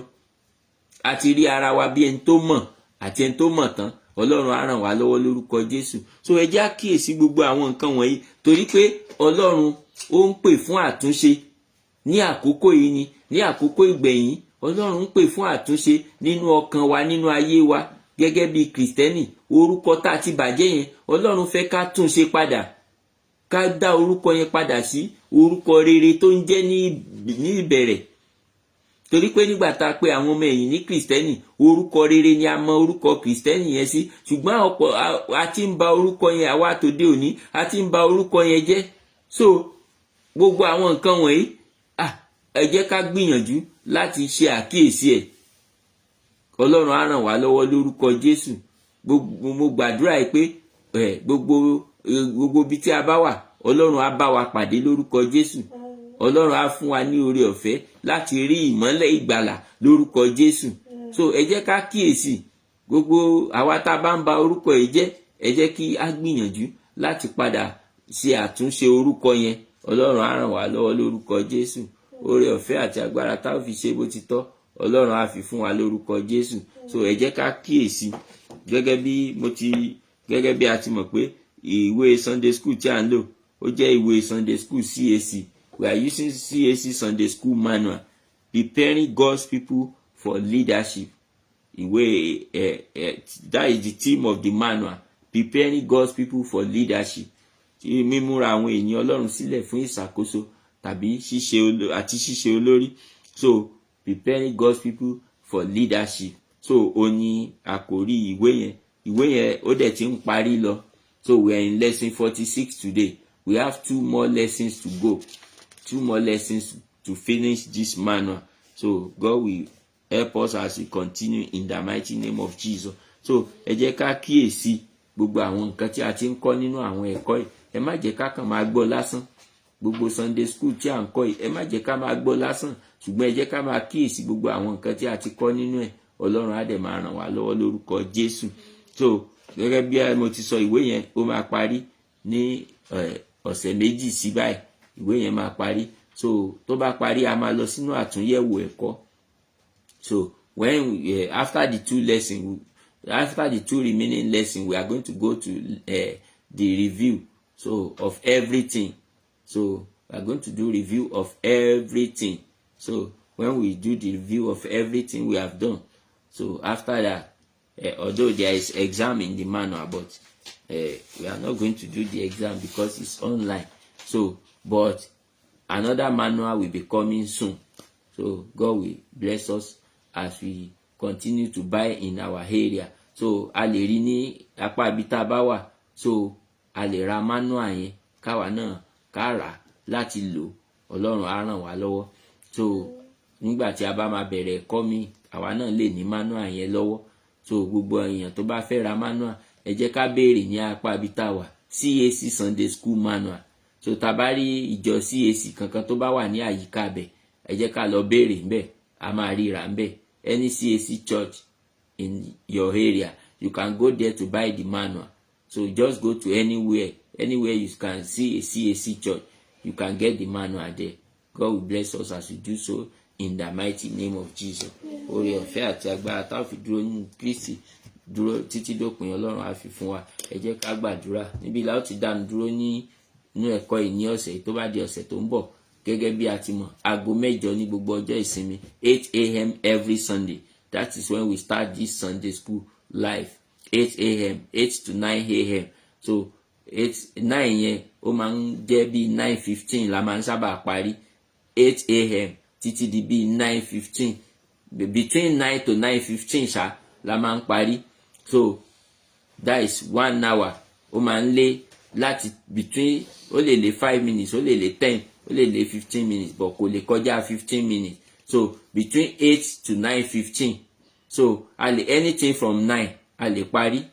A ti rí ara wa bí ẹni tó mọ̀ àti ẹni tó mọ̀ tán. Ọlọ́run á ràn wá lọ́wọ́ lórúkọ Jésù. So ẹ jẹ́ á kíyèsí gbogbo àwọn nǹkan wọ̀nyí, torí pé Ọlọ́run ó ń pè fún àtúnṣe ní àkókò yìí ni, ní àkókò ìgbẹ̀yìn. Ọlọ́run ń pè fún àtúnṣe nínú ọkàn wa, nínú ayé wa gẹ́gẹ́ bí Kristẹni. Orúkọ tá a ti bàjẹ́ yẹn, Ọlọ́run fẹ́ ká tún ṣe padà, ká dá orúkọ yẹn padà sí orúkọ rere tó ń jẹ́ ní ìbẹ̀rẹ̀. Torí pé nígbà tá a pè àwọn ọmọ ẹ̀yìn ní Kristẹni, orúkọ rere ni a mọ orúkọ Kristẹni yẹn sí. Ṣùgbọ́n ọ̀pọ̀ a ti ń ba orúkọ yẹn, àwa tòde òní a ti ń ba orúkọ yẹn jẹ́. So gbogbo àwọn nǹkan wọ̀nyí, ẹ jẹ́ ká gbìyànjú láti ṣe àkíyèsí ẹ̀. Ọlọ́run á ràn wá lọ́wọ́ lórúkọ Jésù. Mo gbàdúrà pé gbogbo ibi tí a bá wà, Ọlọ́run á bá wa pàdé lórúkọ Jésù. Ọlọ́run á fún wa ní oore ọ̀fẹ́ láti rí ìmọ́lẹ̀ ìgbàlà lórúkọ Jésù. So ẹ jẹ́ ká kíyèsí gbogbo àwa tá a bá ń ba orúkọ yìí jẹ́, ẹ jẹ́ kí a gbìyànjú láti padà ṣe àtúnṣe orúkọ yẹn. Ọlọ́run á ràn wá lọ́wọ́ lórúkọ Jésù. Oore ọ̀fẹ́ àti agbára tá a fi ṣe bó ti tọ́, Ọlọ́run á fi fún wa lórúkọ Jésù. So ẹ jẹ́ ká kíyèsí gẹ́gẹ́ bí a ti mọ̀ pé ìwé Sunday school tí a ń lò ó jẹ́ ìwé Sunday school CAC. We are using CAC Sunday School Manual, preparing God's people for leadership. That is the theme of the manual, preparing God's people for leadership. Mímúra àwọn ènìyàn Ọlọ́run sílẹ̀ fún ìṣàkóso tàbí ṣíṣe olórí. So preparing God's people for leadership. So ó ní àkòrí ìwé yẹn ó dẹ̀ ti ń parí lọ. So we are in lesson 46 today. We have 2 more lessons to go. 2 more lessons to finish this manual. So God will help us as we continue in the mighty name of Jesus. So ẹ jẹ́ ká kíyèsí gbogbo àwọn nǹkan tí a ti ń kọ́ nínú àwọn ẹ̀kọ́ yìí. Ẹ má jẹ́ ká kàn máa gbọ́ lásán. Gbogbo Sunday school tí à ń kọ́ yìí, ẹ má jẹ́ ká máa gbọ́ lásán, ṣùgbọ́n ẹ jẹ́ ká máa kíyèsí gbogbo àwọn nǹkan tí a ti kọ́ nínú ẹ̀. Ọlọ́run á dẹ̀ máa ràn wá lọ́wọ́ lórúkọ Jésù. So gẹ́gẹ́ bí mo ti sọ, ìwé yẹn ó máa parí ní ọ̀sẹ̀ méjì sí báyìí. Ìwé yẹn máa parí. So tó bá parí, a máa lọ sínú àtúnyẹ̀wò ẹ̀kọ́. So when after the two remaining lessons, we are going to go to the review of everything. So we are going to do review of everything. So when we do the review of everything we have done, so after that, although there is exam in the manual, but we are not going to do the exam because it's online. So but another manual will be coming soon. So God will bless us as we continue to buy in our area. So a lè rí ní apá ibi tá bá wà. So a lè ra manual yẹn káwa náà ká rà láti lò. Ọlọ́run á ràn wá lọ́wọ́. So nígbà tí a bá máa bẹ̀rẹ̀ ẹ̀kọ́ mi, àwa náà lè ní manual yẹn lọ́wọ́. So gbogbo èèyàn tó bá fẹ́ ra manual, ẹ jẹ́ ká béèrè ní apá ibi tá wà, CAC Sunday School manual. So tá bá rí ìjọ CAC kankan tó bá wà ní àyíká bẹ̀, ẹ jẹ́ ká lọ béèrè ńbẹ̀, a máa ríra ńbẹ̀. Any CAC church in your area, you can go there to buy the manual. So just go to anywhere you can see a CAC church, you can get the manual there. God will bless us as we do so in the mighty name of Jesus. Oore ọ̀fẹ́ àti agbára tá fi dúró ní Kristi dúró títí dópin Ọlọ́run á fi fún wa. Ẹ jẹ́ ká gbàdúrà. Níbi la ó ti dánu dúró nínú ẹ̀kọ́ yìí ní ọ̀sẹ̀ tó bá di ọ̀sẹ̀ tó ń bọ̀. Gẹ́gẹ́ bí a ti mọ̀, aago 7 ní gbogbo ọjọ́ ìsinmi, 8 a.m. every Sunday. That is when we start this Sunday school live. 8 a.m., 8 to 9 a.m. So 9 yẹn ó máa ń jẹ́ bí 9:15 la máa ń sábà parí. 8 a.m. títí di bí 9:15. Between 9 to 9:15 ṣá la máa ń parí. So that is 1 hour. Ó máa ń lé láti between, ó lè lé 5 minutes, ó lè lé 10, ó lè lé 15 minutes, but kò lè kọjá 15 minutes. So between 8 to 9:15. So anything from 9 a lè parí.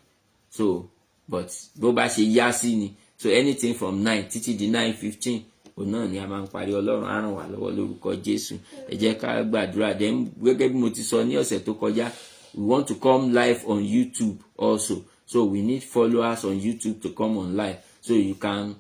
So but bó bá ṣe yá sí ni. So anything from 9 títí di 9:15, òun náà ni a máa ń parí. Ọlọ́run á ràn wá lọ́wọ́ lórúkọ Jésù. Ẹ jẹ́ ká gbàdúrà. Then gẹ́gẹ́ bí mo ti sọ ní ọ̀sẹ̀ tó kọjá, we want to come live on YouTube also. So we need followers on YouTube to come on live. So you can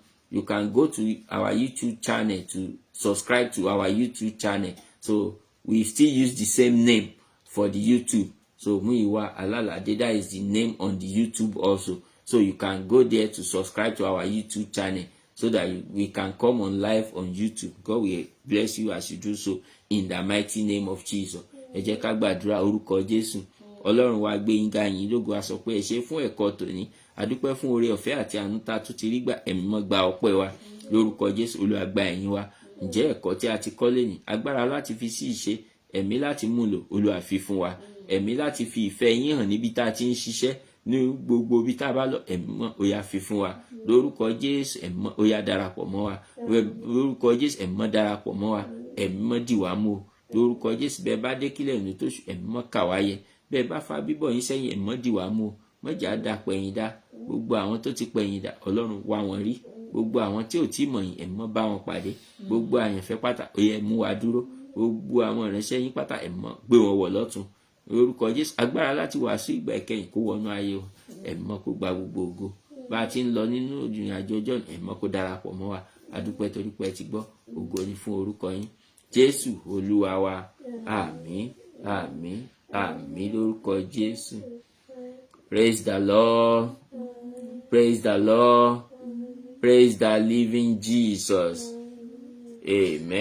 go to our YouTube channel to subscribe to our YouTube channel. So we still use the same name for the YouTube. So Muyiwa Alalade, that is the name on the YouTube also. So you can go there to subscribe to our YouTube channel so that we can come on live on YouTube. God will bless you as you do so in the mighty name of Jesus. Ẹ jẹ́ ká gbàdúrà. Orúkọ Jésù. Ọlọ́run wa gbé yín ga yín lógo, a sọ pé ẹ ṣé fún ẹ̀kọ́ tòní. A dúpẹ́ fún oore ọ̀fẹ́ àti àánú tá tún ti rí gbà. Ẹ̀mí mọ́ gba ọpẹ́ wa lórúkọ Jésù. Olúwa gba ẹ̀yìn wa. Ǹjẹ́ ẹ̀kọ́ tí a ti kọ́ lẹ́yìn, agbára láti fi sí ìṣe, ẹ̀mí láti múlò, Olúwa fi fún wa. Ẹ̀mí láti fi ìfẹ́ yín hàn níbi tá ti ń ṣiṣẹ́, ní gbogbo ibi tá bá lọ, ẹ̀mí mọ́ ó yá fi fún wa lórúkọ Jésù. Ẹ̀mí mọ́ ó yá darapọ̀ mọ́ wa lórúkọ Jésù. Ẹ̀mí mọ́ darapọ̀ mọ́ wa. Ẹ̀mí mọ́ dì wá mú lórúkọ Jésù. Bẹ́ẹ̀ bá dé kílẹ̀ ní tó ṣù, ẹ̀mí mọ́ kà wá yẹ. Bẹ́ẹ̀ bá fa bíbọ̀ yín sẹ́yìn, ẹ̀mí mọ́ dì wá mú. Mọ́jà dá pẹ̀yìn dá. Gbogbo àwọn tó ti pẹ̀yìn dá, Ọlọ́run wá wọn rí. Gbogbo àwọn tí ò tí mọ̀ yín, ẹ̀mí mọ́ bá wọn pàdé. Gbogbo àyànfẹ́ pátá ó yẹ mú wa dúró. Gbogbo àwọn ìránṣẹ́ yín pátá, ẹ̀mí mọ́ gbé wọn wọ̀ lọ́tun lórúkọ Jésù. Agbára láti wàásù ìgbà ìkẹyìn kó wọnú ayé o. Ẹ̀mí mọ́ kó gba gbogbo ògo. Bá a ti ń lọ nínú ìrìn àjò ọjọ́, ẹ̀mí mọ́ kó darapọ̀ mọ́ wa. A dúpẹ́ torí pé ẹ ti gbọ́. Ògo ni fún orúkọ yín. Jésù Olúwa wa. Àmín, àmín, àmín lórúkọ Jésù. Praise the Lord. Praise the Lord. Praise the living Jesus. Amen.